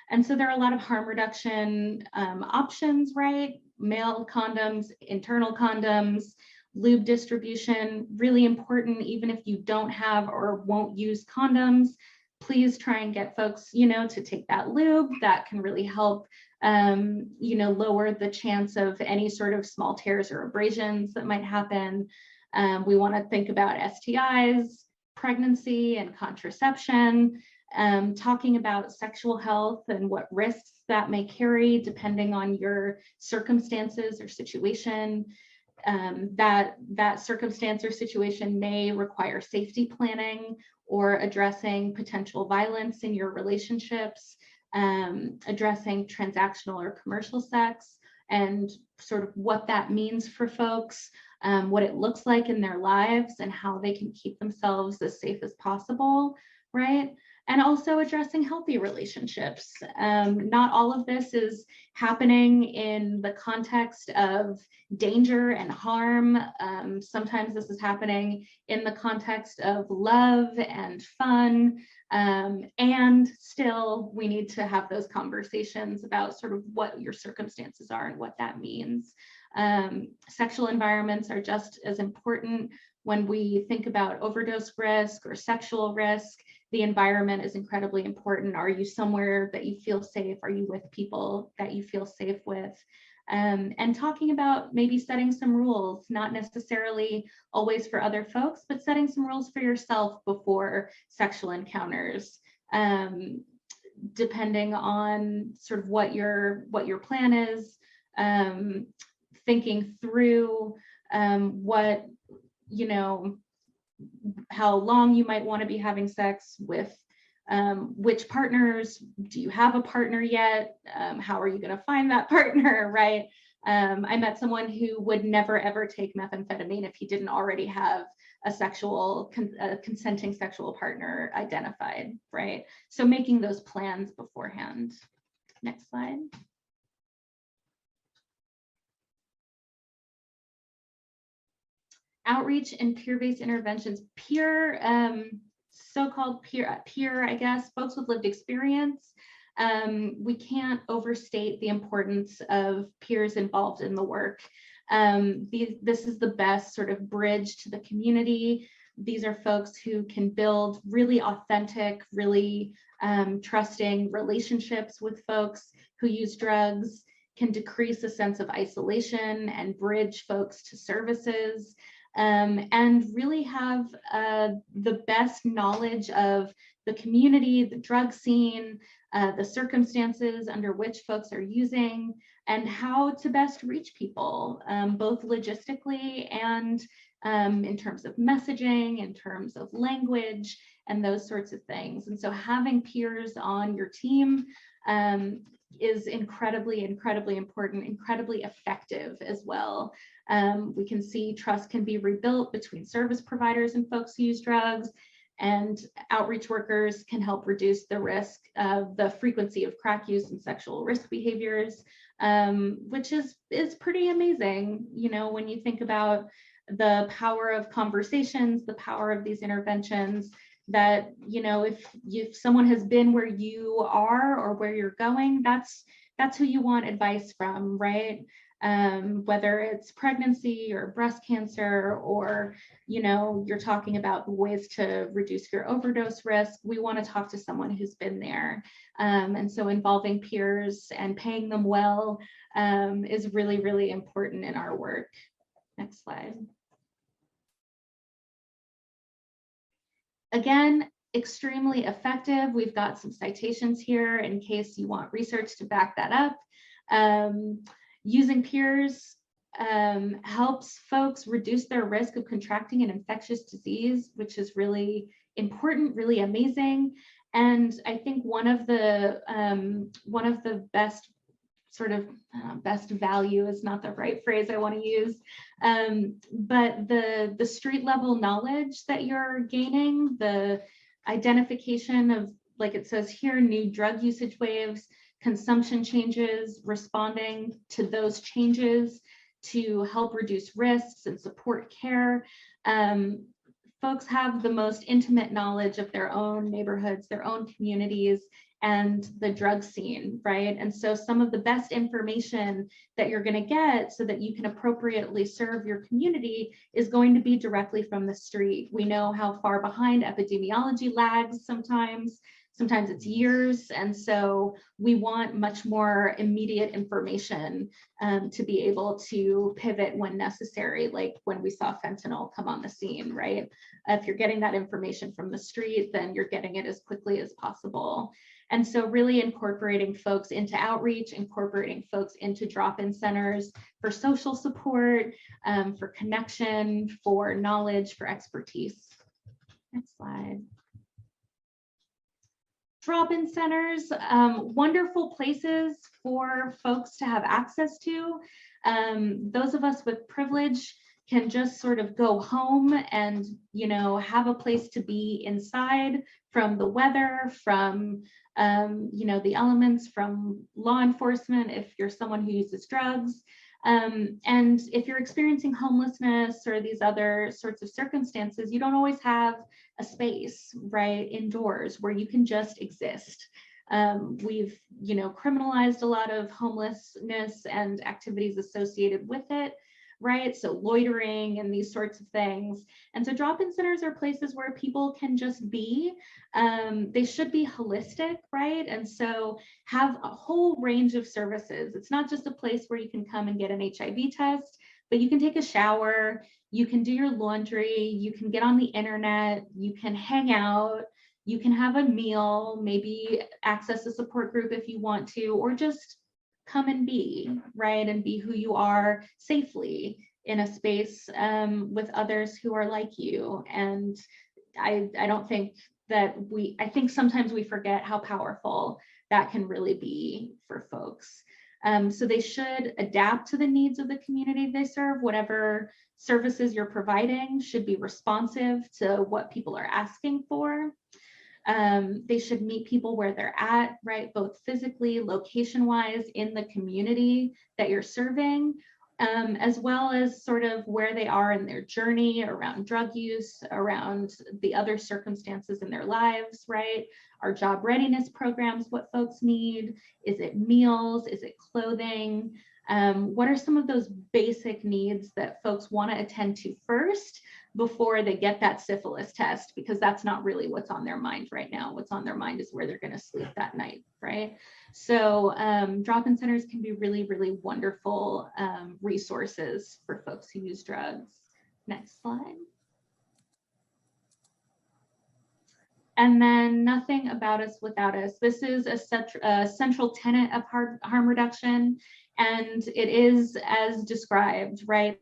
S4: And so there are a lot of harm reduction options, right? Male condoms, internal condoms, lube distribution, really important. Even if you don't have or won't use condoms, please try and get folks, to take that lube. That can really help, lower the chance of any sort of small tears or abrasions that might happen. We want to think about STIs, pregnancy, and contraception. Talking about sexual health and what risks that may carry depending on your circumstances or situation. That circumstance or situation may require safety planning or addressing potential violence in your relationships, addressing transactional or commercial sex, and sort of what that means for folks, what it looks like in their lives, and how they can keep themselves as safe as possible, right? And also addressing healthy relationships. Not all of this is happening in the context of danger and harm. Sometimes this is happening in the context of love and fun. And still, we need to have those conversations about sort of what your circumstances are and what that means. Sexual environments are just as important. When we think about overdose risk or sexual risk, the environment is incredibly important. Are you somewhere that you feel safe? Are you with people that you feel safe with? And talking about maybe setting some rules, not necessarily always for other folks, but setting some rules for yourself before sexual encounters, depending on sort of what your plan is, thinking through what, how long you might want to be having sex with which partners, do you have a partner yet? How are you going to find that partner, right? I met someone who would never ever take methamphetamine if he didn't already have a consenting sexual partner identified, right? So making those plans beforehand. Next slide. Outreach and peer-based interventions. So-called peer, I guess, folks with lived experience. We can't overstate the importance of peers involved in the work. This is the best sort of bridge to the community. These are folks who can build really authentic, really trusting relationships with folks who use drugs, can decrease a sense of isolation and bridge folks to services, and really have the best knowledge of the community, the drug scene, the circumstances under which folks are using, and how to best reach people, both logistically and in terms of messaging, in terms of language, and those sorts of things. And so having peers on your team is incredibly, incredibly important, incredibly effective as well. We can see trust can be rebuilt between service providers and folks who use drugs, and outreach workers can help reduce the risk of the frequency of crack use and sexual risk behaviors, which is pretty amazing. You know, when you think about the power of conversations, the power of these interventions, that, you know, if someone has been where you are or where you're going, that's who you want advice from, right? Whether it's pregnancy or breast cancer, or, you know, you're talking about ways to reduce your overdose risk, we want to talk to someone who's been there. And so involving peers and paying them well is really, really important in our work. Next slide. Again, extremely effective. We've got some citations here in case you want research to back that up. Using peers helps folks reduce their risk of contracting an infectious disease, which is really important, really amazing. And I think one of the best sort of best value is not the right phrase I want to use, but the street level knowledge that you're gaining, the identification of, like it says here, new drug usage waves, consumption changes, responding to those changes to help reduce risks and support care. Folks have the most intimate knowledge of their own neighborhoods, their own communities, and the drug scene, right? And so some of the best information that you're going to get so that you can appropriately serve your community is going to be directly from the street. We know how far behind epidemiology lags sometimes it's years. And so we want much more immediate information to be able to pivot when necessary, like when we saw fentanyl come on the scene, right? If you're getting that information from the street, then you're getting it as quickly as possible. And so really incorporating folks into outreach, incorporating folks into drop-in centers for social support, for connection, for knowledge, for expertise. Next slide. Drop-in centers, wonderful places for folks to have access to. Those of us with privilege can just sort of go home and, you know, have a place to be inside from the weather, from, you know, the elements, from law enforcement, if you're someone who uses drugs. And if you're experiencing homelessness or these other sorts of circumstances, you don't always have a space, right, indoors where you can just exist. We've, you know, criminalized a lot of homelessness and activities associated with it, right? So loitering and these sorts of things. And so drop-in centers are places where people can just be. They should be holistic, right? And so have a whole range of services. It's not just a place where you can come and get an HIV test, but you can take a shower, you can do your laundry, you can get on the internet, you can hang out, you can have a meal, maybe access a support group if you want to, or just come and be, right? And be who you are safely in a space with others who are like you. And I don't think that I think sometimes we forget how powerful that can really be for folks. So they should adapt to the needs of the community they serve. Whatever services you're providing should be responsive to what people are asking for. They should meet people where they're at, right? Both physically, location-wise, in the community that you're serving, as well as sort of where they are in their journey around drug use, around the other circumstances in their lives, right? Our job readiness programs, what folks need. Is it meals? Is it clothing? What are some of those basic needs that folks want to attend to first before they get that syphilis test? Because that's not really what's on their mind right now. What's on their mind is where they're going to sleep that night, right? So drop-in centers can be really, really wonderful resources for folks who use drugs. Next slide. And then nothing about us without us. This is a central tenet of harm reduction, and it is as described, right?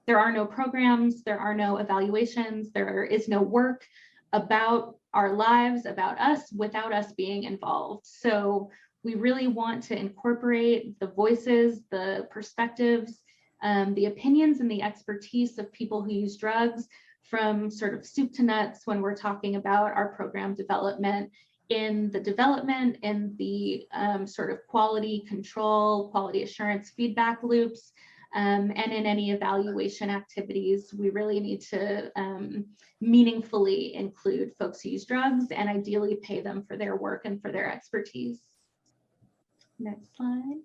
S4: There are no programs, there are no evaluations, there is no work about our lives, about us, without us being involved. So we really want to incorporate the voices, the perspectives, the opinions and the expertise of people who use drugs, from sort of soup to nuts when we're talking about our program development, in the sort of quality control, quality assurance feedback loops, and in any evaluation activities. We really need to meaningfully include folks who use drugs and ideally pay them for their work and for their expertise. Next slide,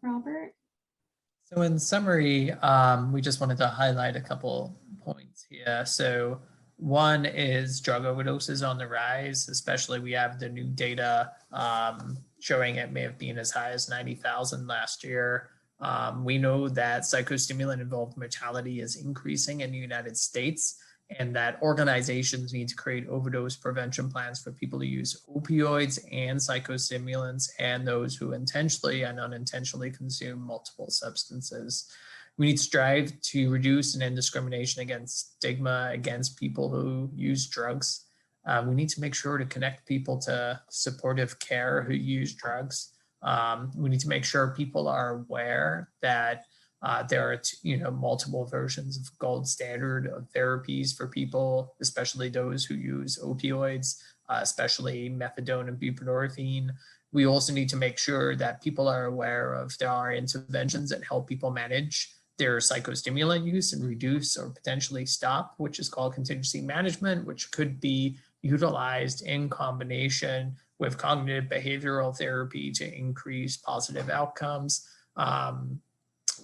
S4: Robert.
S3: So in summary, we just wanted to highlight a couple points here. So one is drug overdoses on the rise, especially we have the new data showing it may have been as high as 90,000 last year. We know that psychostimulant involved mortality is increasing in the United States, and that organizations need to create overdose prevention plans for people who use opioids and psychostimulants and those who intentionally and unintentionally consume multiple substances. We need to strive to reduce and end discrimination against stigma against people who use drugs. We need to make sure to connect people to supportive care who use drugs. We need to make sure people are aware that there are multiple versions of gold standard of therapies for people, especially those who use opioids, especially methadone and buprenorphine. We also need to make sure that people are aware of there are interventions that help people manage their psychostimulant use and reduce or potentially stop, which is called contingency management, which could be utilized in combination with cognitive behavioral therapy to increase positive outcomes.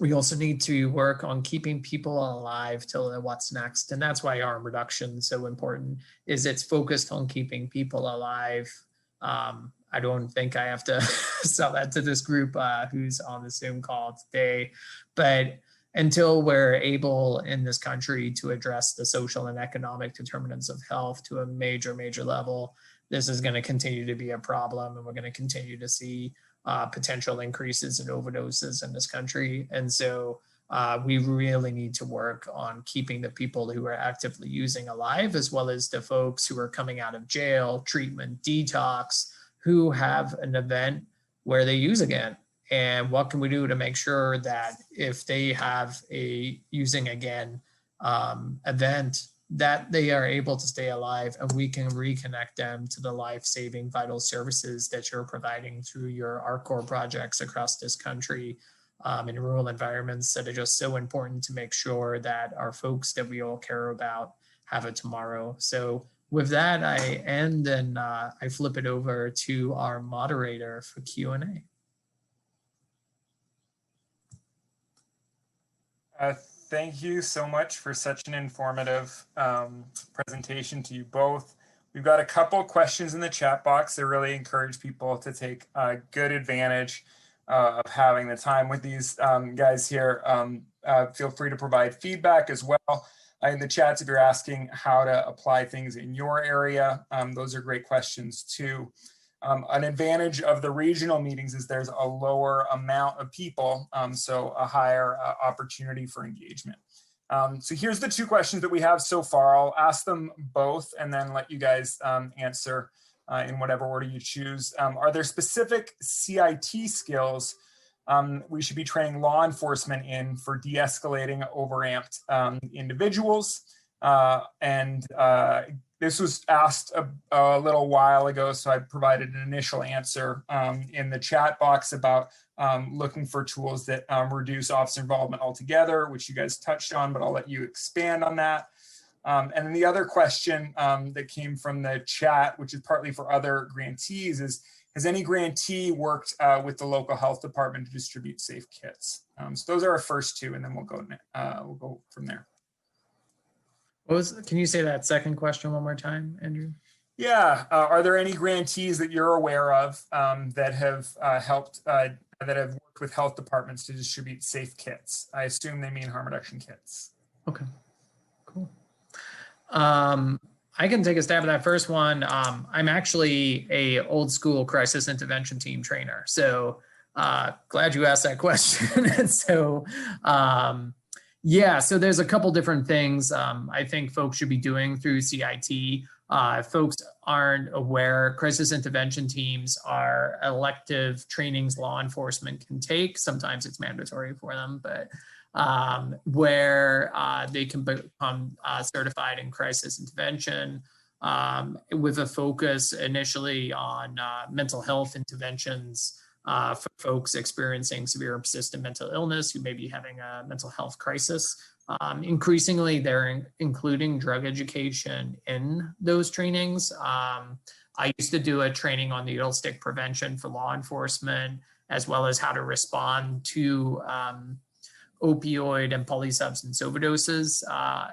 S3: We also need to work on keeping people alive till what's next. And that's why harm reduction is so important, is it's focused on keeping people alive. I don't think I have to sell that to this group who's on the Zoom call today, but until we're able in this country to address the social and economic determinants of health to a major, major level, this is going to continue to be a problem, and we're going to continue to see potential increases in overdoses in this country. And so we really need to work on keeping the people who are actively using alive, as well as the folks who are coming out of jail, treatment, detox, who have an event where they use again. And what can we do to make sure that if they have a using again event, that they are able to stay alive and we can reconnect them to the life-saving vital services that you're providing through your ARCOR projects across this country in rural environments that are just so important to make sure that our folks that we all care about have a tomorrow. So with that, I end and I flip it over to our moderator for Q&A.
S5: Thank you so much for such an informative presentation to you both. We've got a couple questions in the chat box that really encourage people to take good advantage of having the time with these guys here. Feel free to provide feedback as well in the chats if you're asking how to apply things in your area. Those are great questions too. An advantage of the regional meetings is there's a lower amount of people, so a higher opportunity for engagement. So here's the two questions that we have so far. I'll ask them both and then let you guys answer in whatever order you choose. Are there specific CIT skills we should be training law enforcement in for de-escalating overamped individuals? This was asked a little while ago, so I provided an initial answer in the chat box about looking for tools that reduce officer involvement altogether, which you guys touched on, but I'll let you expand on that. And then the other question that came from the chat, which is partly for other grantees, is has any grantee worked with the local health department to distribute safe kits? So those are our first two, and then we'll go from there.
S3: Can you say that second question one more time, Andrew?
S5: Yeah, are there any grantees that you're aware of that have helped, that have worked with health departments to distribute safe kits? I assume they mean harm reduction kits.
S3: Okay, cool. I can take a stab at that first one. I'm actually a old school crisis intervention team trainer. So glad you asked that question. So yeah, so there's a couple different things I think folks should be doing through CIT. If folks aren't aware, crisis intervention teams are elective trainings law enforcement can take. Sometimes it's mandatory for them, but where they can become certified in crisis intervention with a focus initially on mental health interventions for folks experiencing severe or persistent mental illness who may be having a mental health crisis. Increasingly, they're including drug education in those trainings. I used to do a training on needle stick prevention for law enforcement, as well as how to respond to opioid and polysubstance overdoses,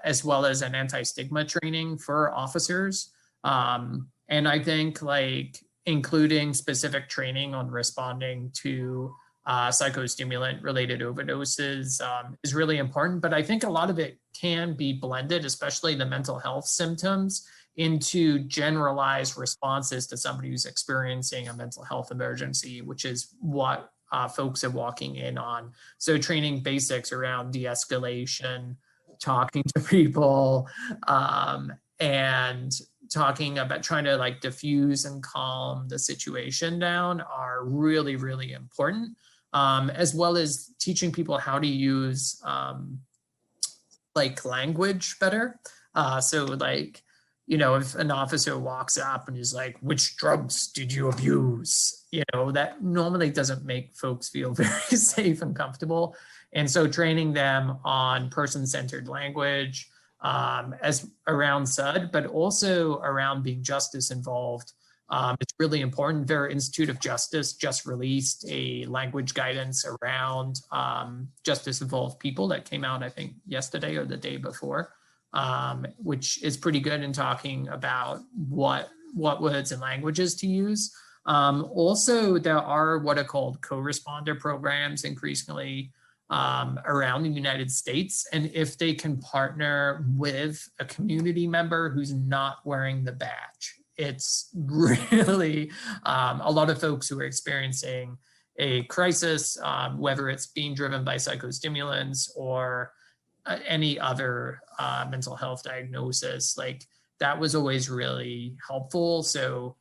S3: as well as an anti-stigma training for officers. And I think like including specific training on responding to psychostimulant related overdoses is really important, but I think a lot of it can be blended, especially the mental health symptoms, into generalized responses to somebody who's experiencing a mental health emergency, which is what folks are walking in on. So training basics around de-escalation, talking to people, and talking about trying to like diffuse and calm the situation down are really, really important, as well as teaching people how to use like language better. So like, you know, if an officer walks up and is like, which drugs did you abuse? You know, that normally doesn't make folks feel very safe and comfortable. And so training them on person-centered language, as around SUD, but also around being justice involved. It's really important. Vera Institute of Justice just released a language guidance around justice involved people that came out, I think, yesterday or the day before, which is pretty good in talking about what words and languages to use. Also, there are what are called co-responder programs increasingly around the United States. And if they can partner with a community member who's not wearing the badge, it's really a lot of folks who are experiencing a crisis, whether it's being driven by psychostimulants or any other mental health diagnosis, like that was always really helpful. So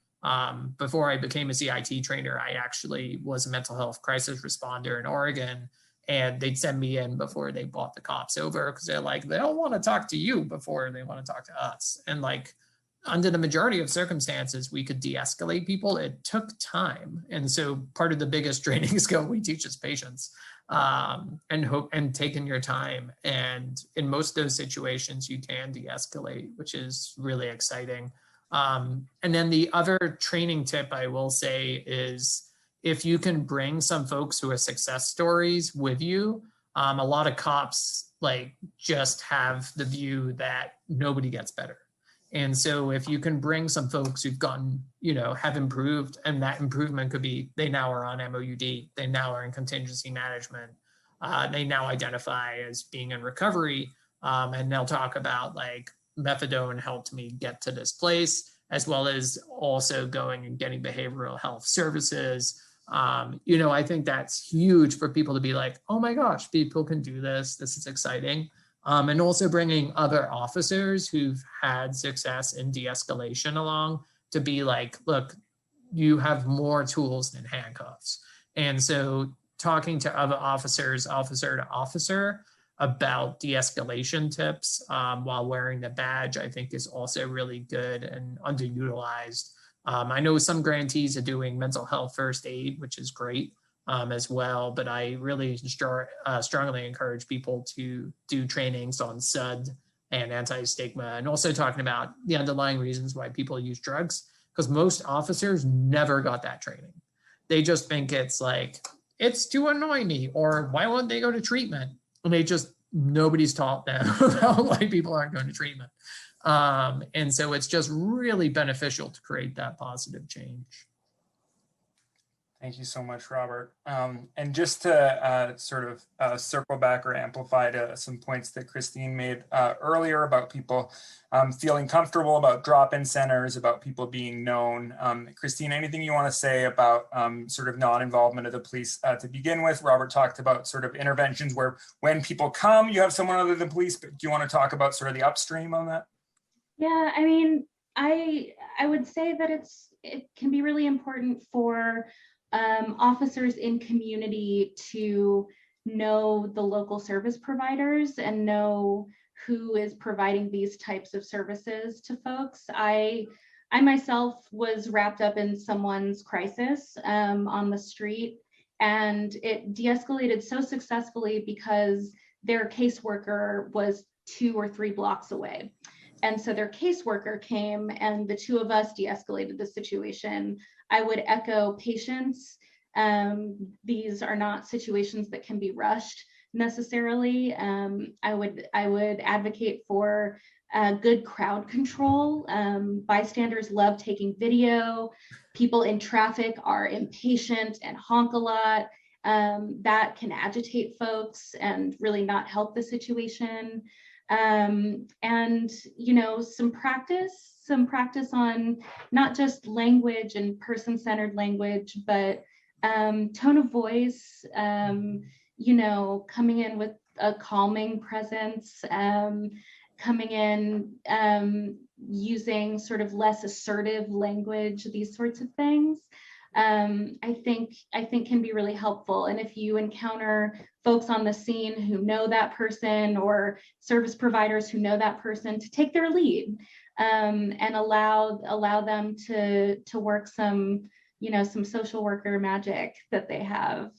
S3: before I became a CIT trainer, I actually was a mental health crisis responder in Oregon, and they'd send me in before they brought the cops over because they're like, they don't want to talk to you before they want to talk to us. And like, under the majority of circumstances, we could de-escalate people. It took time. And so part of the biggest training skill we teach is patience and taking your time. And in most of those situations, you can de-escalate, which is really exciting. And then the other training tip I will say is if you can bring some folks who are success stories with you, a lot of cops like just have the view that nobody gets better. And so if you can bring some folks who've gotten, you know, have improved, and that improvement could be they now are on MOUD, they now are in contingency management, they now identify as being in recovery, and they'll talk about like methadone helped me get to this place, as well as also going and getting behavioral health services. You know, I think that's huge for people to be like, oh my gosh, people can do this. This is exciting. And also bringing other officers who've had success in de-escalation along to be like, look, you have more tools than handcuffs. And so talking to other officers, officer to officer, about de-escalation tips while wearing the badge, I think is also really good and underutilized. I know some grantees are doing mental health first aid, which is great as well, but I really strongly encourage people to do trainings on SUD and anti-stigma, and also talking about the underlying reasons why people use drugs, because most officers never got that training. They just think it's like, it's to annoy me, or why won't they go to treatment? And they just, nobody's taught them about why people aren't going to treatment. And so it's just really beneficial to create that positive change.
S5: Thank you so much, Robert. And just to sort of circle back or amplify to some points that Christine made earlier about people feeling comfortable about drop-in centers, about people being known. Christine, anything you want to say about sort of non-involvement of the police to begin with? Robert talked about sort of interventions where when people come, you have someone other than police, but do you want to talk about sort of the upstream on that?
S4: Yeah, I mean, I would say that it can be really important for officers in community to know the local service providers and know who is providing these types of services to folks. I myself was wrapped up in someone's crisis on the street, and it de-escalated so successfully because their caseworker was 2 or 3 blocks away. And so their caseworker came and the 2 of us de-escalated the situation. I would echo patience. These are not situations that can be rushed necessarily. I would advocate for good crowd control. Bystanders love taking video. People in traffic are impatient and honk a lot. That can agitate folks and really not help the situation. And, you know, some practice on not just language and person-centered language, but tone of voice, you know, coming in with a calming presence, coming in using sort of less assertive language, these sorts of things. I think can be really helpful. And if you encounter folks on the scene who know that person, or service providers who know that person, to take their lead and allow them to work some, you know, some social worker magic that they have.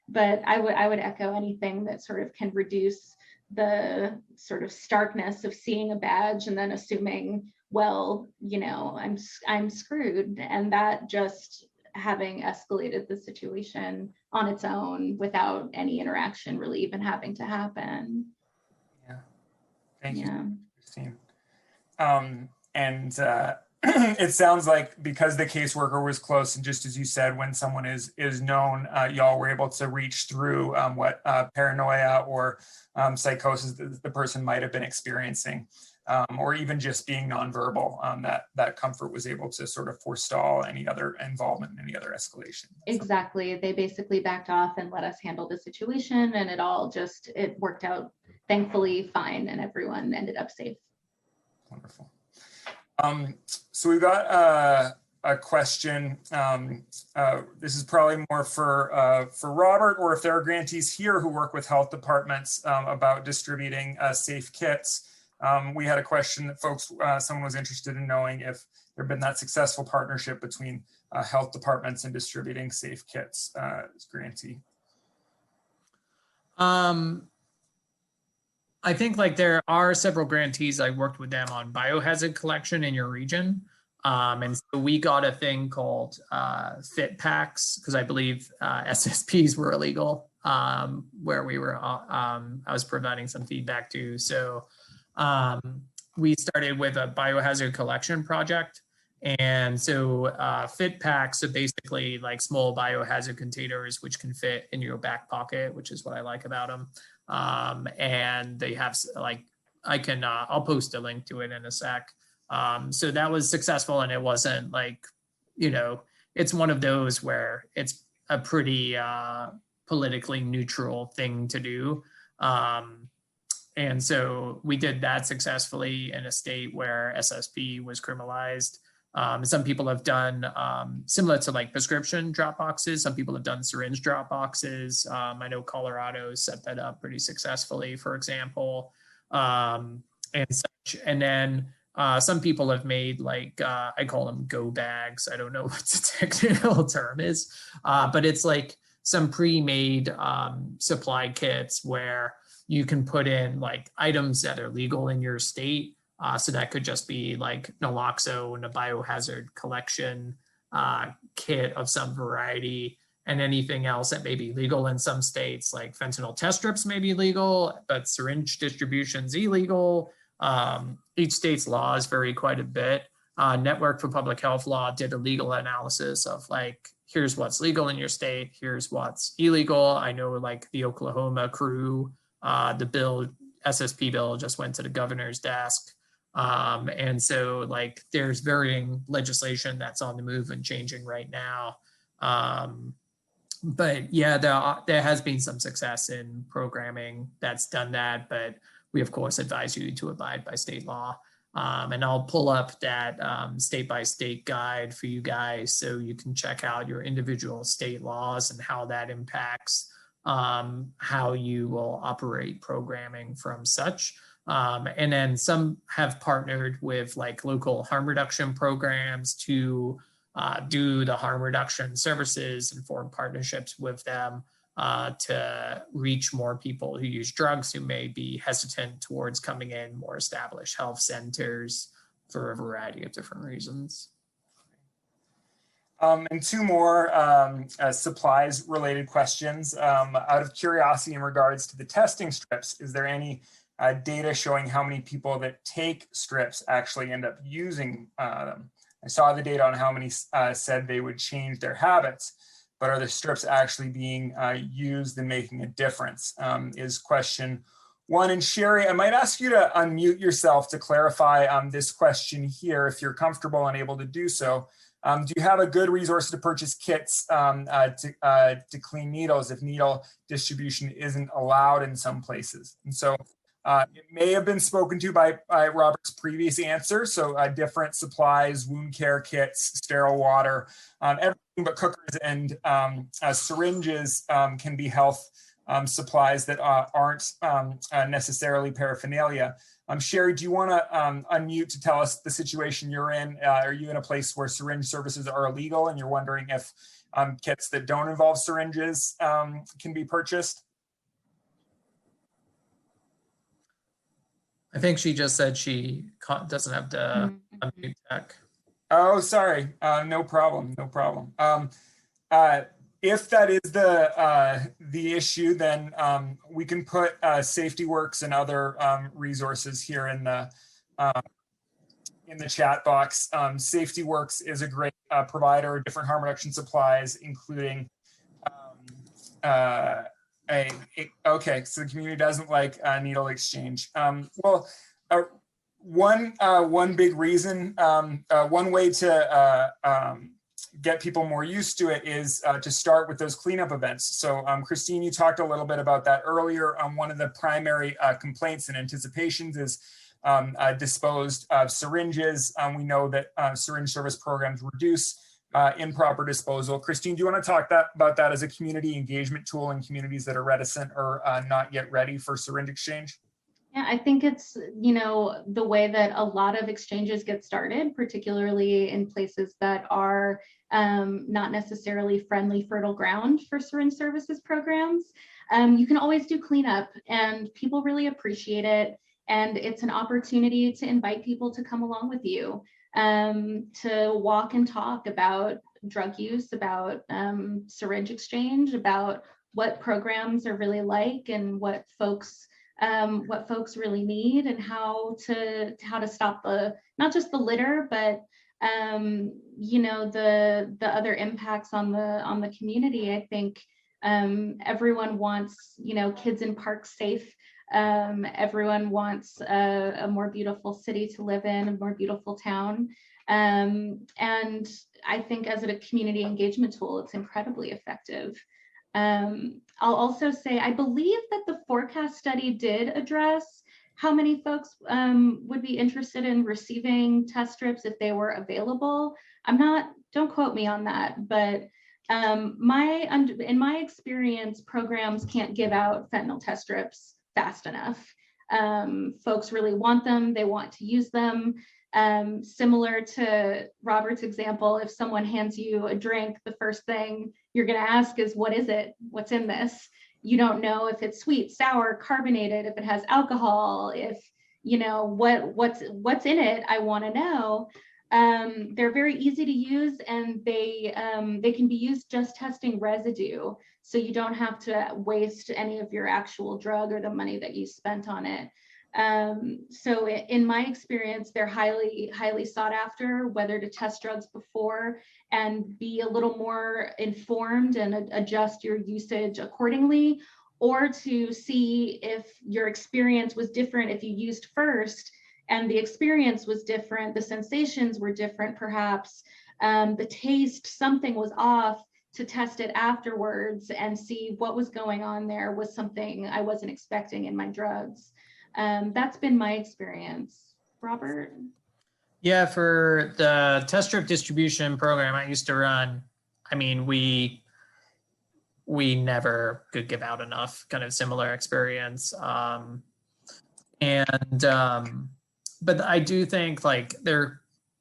S4: But I would echo anything that sort of can reduce the sort of starkness of seeing a badge and then assuming, well, you know, I'm screwed, and that just having escalated the situation on its own without any interaction really even having to happen.
S5: Yeah, thank you, Christine. It sounds like because the caseworker was close, and just as you said, when someone is known, y'all were able to reach through what paranoia or psychosis the person might have been experiencing. Or even just being nonverbal, that comfort was able to sort of forestall any other involvement in any other escalation.
S4: Exactly. They basically backed off and let us handle the situation, and it worked out thankfully fine, and everyone ended up safe.
S5: Wonderful. So we've got a question. This is probably more for Robert, or if there are grantees here who work with health departments about distributing safe kits. We had a question that someone was interested in knowing if there had been that successful partnership between health departments and distributing safe kits as grantee.
S3: I think like there are several grantees. I worked with them on biohazard collection in your region. And so we got a thing called fit packs, because I believe SSPs were illegal, where we were, I was providing some feedback to. So we started with a biohazard collection project. And so fit packs are basically like small biohazard containers, which can fit in your back pocket, which is what I like about them. And they have like, I'll post a link to it in a sec. So that was successful, and it wasn't like, you know, it's one of those where it's a pretty politically neutral thing to do. And so we did that successfully in a state where SSP was criminalized. Some people have done similar to like prescription drop boxes. Some people have done syringe drop boxes. I know Colorado set that up pretty successfully, for example, and such. And then some people have made like, I call them go bags. I don't know what the technical term is, but it's like some pre-made supply kits where you can put in like items that are legal in your state. So that could just be like naloxone, a biohazard collection kit of some variety, and anything else that may be legal in some states, like fentanyl test strips may be legal, but syringe distribution's illegal. Each state's laws vary quite a bit. Network for Public Health Law did a legal analysis of like, here's what's legal in your state, here's what's illegal. I know like the Oklahoma crew, the bill, SSP bill just went to the governor's desk. And so like there's varying legislation that's on the move and changing right now. But yeah, there has been some success in programming that's done that, but we of course advise you to abide by state law. And I'll pull up that state by state guide for you guys so you can check out your individual state laws and how that impacts how you will operate programming from such. And then some have partnered with like local harm reduction programs to do the harm reduction services and form partnerships with them to reach more people who use drugs who may be hesitant towards coming in more established health centers for a variety of different reasons.
S5: And two more supplies related questions. Out of curiosity in regards to the testing strips, is there any data showing how many people that take strips actually end up using them? I saw the data on how many said they would change their habits, but are the strips actually being used and making a difference is question one. And Sherry, I might ask you to unmute yourself to clarify this question here if you're comfortable and able to do so. Do you have a good resource to purchase kits to clean needles if needle distribution isn't allowed in some places? And so it may have been spoken to by Robert's previous answer. So different supplies, wound care kits, sterile water, everything but cookers and syringes can be health supplies that aren't necessarily paraphernalia. Sherry, do you want to unmute to tell us the situation you're in? Are you in a place where syringe services are illegal and you're wondering if kits that don't involve syringes can be purchased?
S3: I think she just said she doesn't have the unmute tech.
S5: Oh, sorry. No problem. No problem. If that is the issue, then we can put SafetyWorks and other resources here in the chat box. SafetyWorks is a great provider of different harm reduction supplies, including okay, so the community doesn't like needle exchange. Well, one big reason, one way to get people more used to it is to start with those cleanup events. So Christine, you talked a little bit about that earlier. One of the primary complaints and anticipations is disposed syringes. We know that syringe service programs reduce improper disposal. Christine, do you want to talk about that as a community engagement tool in communities that are reticent or not yet ready for syringe exchange?
S4: Yeah, I think it's, the way that a lot of exchanges get started, particularly in places that are not necessarily friendly, fertile ground for syringe services programs. You can always do cleanup and people really appreciate it. And it's an opportunity to invite people to come along with you, to walk and talk about drug use, about syringe exchange, about what programs are really like and what folks really need, and how to stop not just the litter, but the other impacts on the community. I think everyone wants kids in parks safe. Everyone wants a more beautiful city to live in, a more beautiful town. And I think as a community engagement tool, it's incredibly effective. I'll also say, I believe that the forecast study did address how many folks would be interested in receiving test strips if they were available. Don't quote me on that, but in my experience, programs can't give out fentanyl test strips fast enough. Folks really want them, they want to use them. Similar to Robert's example, if someone hands you a drink, the first thing you're going to ask is, what is it? What's in this? You don't know if it's sweet, sour, carbonated, if it has alcohol, if, you know, what's in it. I want to know. They're very easy to use, and they can be used just testing residue. So you don't have to waste any of your actual drug or the money that you spent on it. So in my experience, they're highly, highly sought after, whether to test drugs before and be a little more informed and adjust your usage accordingly, or to see if your experience was different if you used first and the experience was different, the sensations were different, perhaps the taste, something was off, to test it afterwards and see what was going on there was something I wasn't expecting in my drugs. That's been my experience. Robert?
S3: Yeah, for the test strip distribution program I used to run, I mean, we never could give out enough, kind of similar experience. But I do think like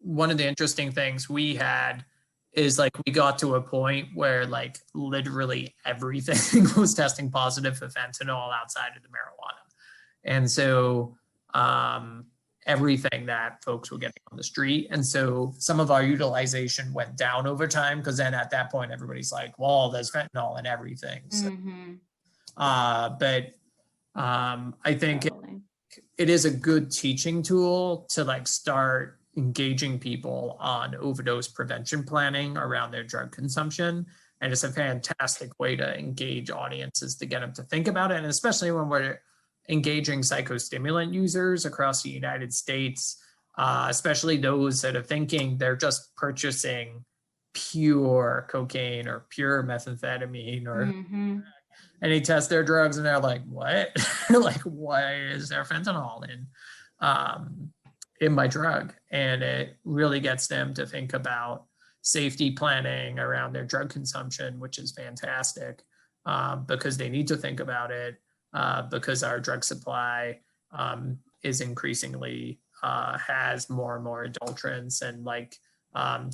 S3: one of the interesting things we had is like we got to a point where like literally everything was testing positive for fentanyl outside of the marijuana. And so everything that folks were getting on the street. And so some of our utilization went down over time, because then at that point, everybody's like, well, there's fentanyl in everything. So, I think it is a good teaching tool to like start engaging people on overdose prevention planning around their drug consumption. And it's a fantastic way to engage audiences to get them to think about it. And especially when we're engaging psychostimulant users across the United States, especially those that are thinking they're just purchasing pure cocaine or pure methamphetamine, or and they test their drugs and they're like, what? Like, why is there fentanyl in my drug? And it really gets them to think about safety planning around their drug consumption, which is fantastic, because they need to think about it. Because our drug supply is increasingly has more and more adulterants, and like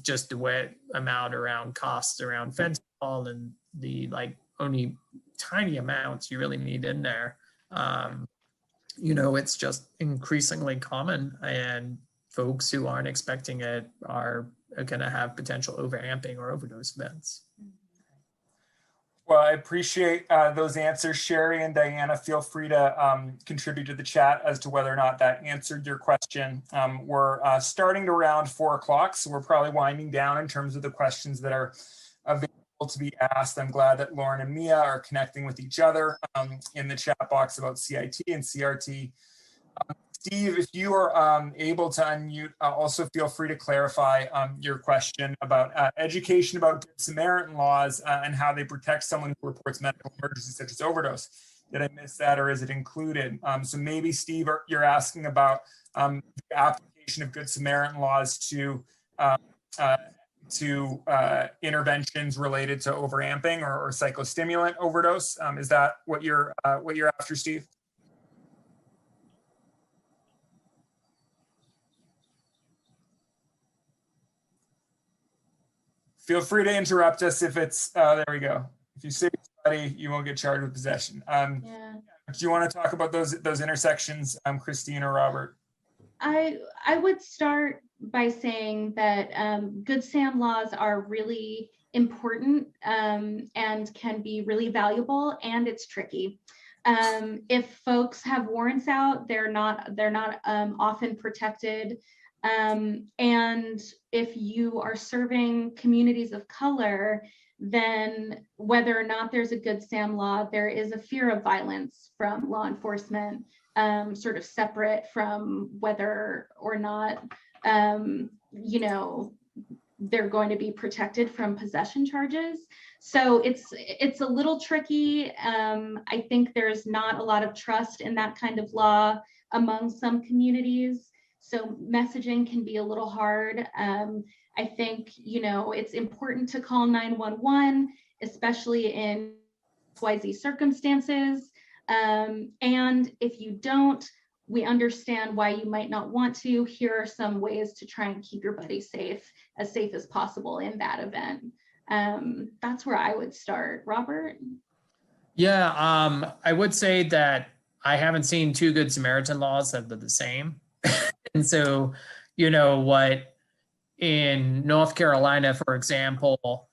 S3: just the wet amount around costs around fentanyl and the like only tiny amounts you really need in there. You know, it's just increasingly common, and folks who aren't expecting it are going to have potential overamping or overdose events.
S5: Well, I appreciate those answers. Sherry and Diana, feel free to contribute to the chat as to whether or not that answered your question. We're starting to around 4 o'clock, so we're probably winding down in terms of the questions that are available to be asked. I'm glad that Lauren and Mia are connecting with each other in the chat box about CIT and CRT. Steve, if you are able to unmute, also feel free to clarify your question about education about Good Samaritan laws and how they protect someone who reports medical emergencies such as overdose. Did I miss that, or is it included? So maybe, Steve, you're asking about the application of Good Samaritan laws to interventions related to overamping or psychostimulant overdose. Is that what you're after, Steve? Feel free to interrupt us if it's, there we go. If you say study, you won't get charged with possession. Do you want to talk about those intersections, Christine or Robert?
S4: I would start by saying that Good Sam laws are really important and can be really valuable, and it's tricky. If folks have warrants out, they're not often protected. And if you are serving communities of color, then whether or not there's a Good Sam law, there is a fear of violence from law enforcement, sort of separate from whether or not, you know, they're going to be protected from possession charges. So it's a little tricky. I think there's not a lot of trust in that kind of law among some communities. So messaging can be a little hard. I think, it's important to call 911, especially in XYZ circumstances. And if you don't, we understand why you might not want to. Here are some ways to try and keep your buddy safe as possible in that event. That's where I would start. Robert?
S3: Yeah, I would say that I haven't seen two Good Samaritan laws that are the same. And so, what in North Carolina, for example,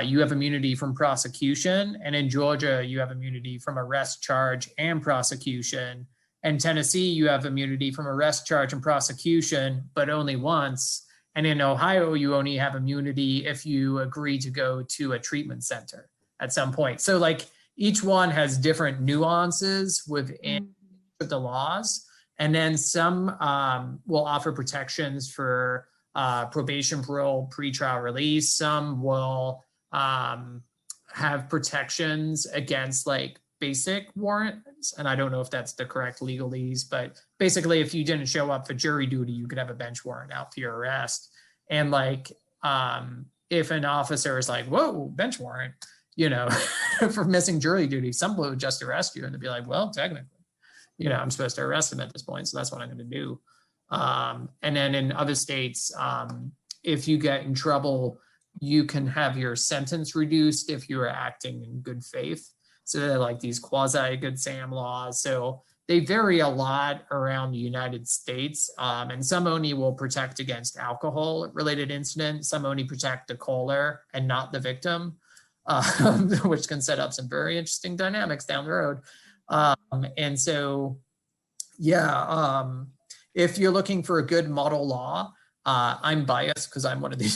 S3: you have immunity from prosecution, and in Georgia, you have immunity from arrest, charge, and prosecution. In Tennessee, you have immunity from arrest, charge, and prosecution, but only once. And in Ohio, you only have immunity if you agree to go to a treatment center at some point. So like each one has different nuances within the laws. And then some will offer protections for probation, parole, pretrial release. Some will have protections against like basic warrants. And I don't know if that's the correct legalese, but basically if you didn't show up for jury duty, you could have a bench warrant out for your arrest. And like, if an officer is like, whoa, bench warrant, for missing jury duty, someone would just arrest you and they'd be like, well, technically, I'm supposed to arrest him at this point. So that's what I'm going to do. And then in other states, if you get in trouble, you can have your sentence reduced if you are acting in good faith. So they're like these quasi Good Sam laws. So they vary a lot around the United States. And some only will protect against alcohol-related incidents. Some only protect the caller and not the victim, which can set up some very interesting dynamics down the road. And so, yeah, if you're looking for a good model law, I'm biased because I'm one of the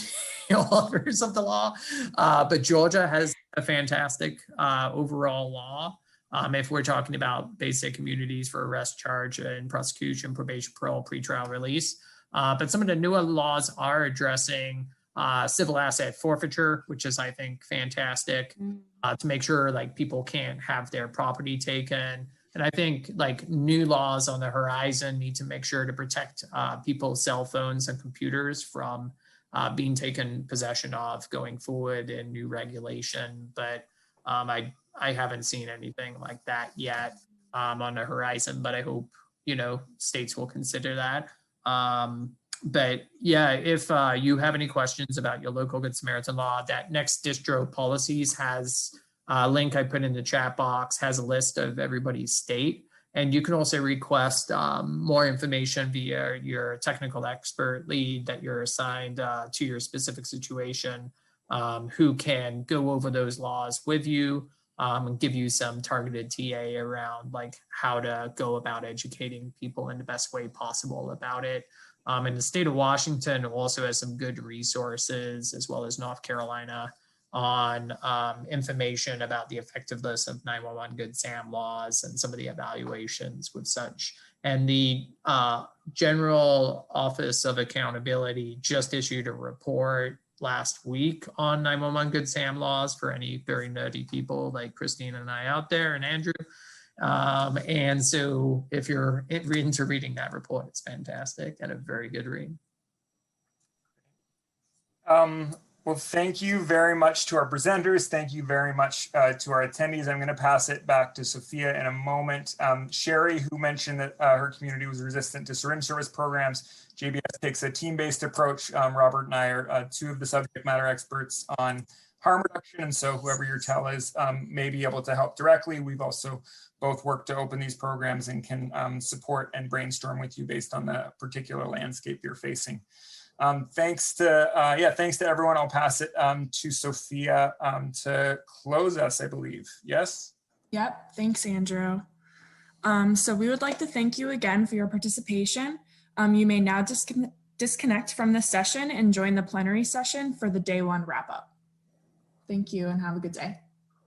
S3: authors of the law, but Georgia has a fantastic overall law. If we're talking about basic immunities for arrest, charge, and prosecution, probation, parole, pretrial release. But some of the newer laws are addressing civil asset forfeiture, which is, I think, fantastic to make sure like people can't have their property taken. And I think like new laws on the horizon need to make sure to protect people's cell phones and computers from being taken possession of going forward in new regulation. But I haven't seen anything like that yet on the horizon, but I hope, states will consider that. But yeah, if you have any questions about your local Good Samaritan law, that Next Distro Policies has a link I put in the chat box, has a list of everybody's state. And you can also request more information via your technical expert lead that you're assigned to your specific situation, who can go over those laws with you and give you some targeted TA around like how to go about educating people in the best way possible about it. And the state of Washington also has some good resources, as well as North Carolina, on information about the effectiveness of 911 Good Sam laws and some of the evaluations with such. And the General Office of Accountability just issued a report last week on 911 Good Sam laws for any very nerdy people like Christine and I out there, and Andrew. And so if you're into reading that report, it's fantastic and a very good read.
S5: Well, thank you very much to our presenters. Thank you very much to our attendees. I'm going to pass it back to Sophia in a moment. Sherry, who mentioned that her community was resistant to syringe service programs. JBS takes a team-based approach. Robert and I are two of the subject matter experts on harm reduction. And so whoever your TEL is may be able to help directly. We've also both worked to open these programs and can support and brainstorm with you based on the particular landscape you're facing. Thanks to everyone. I'll pass it to Sophia to close us, I believe. Yes?
S1: Yep, thanks, Andrew. So we would like to thank you again for your participation. You may now disconnect from this session and join the plenary session for the day one wrap up. Thank you and have a good day.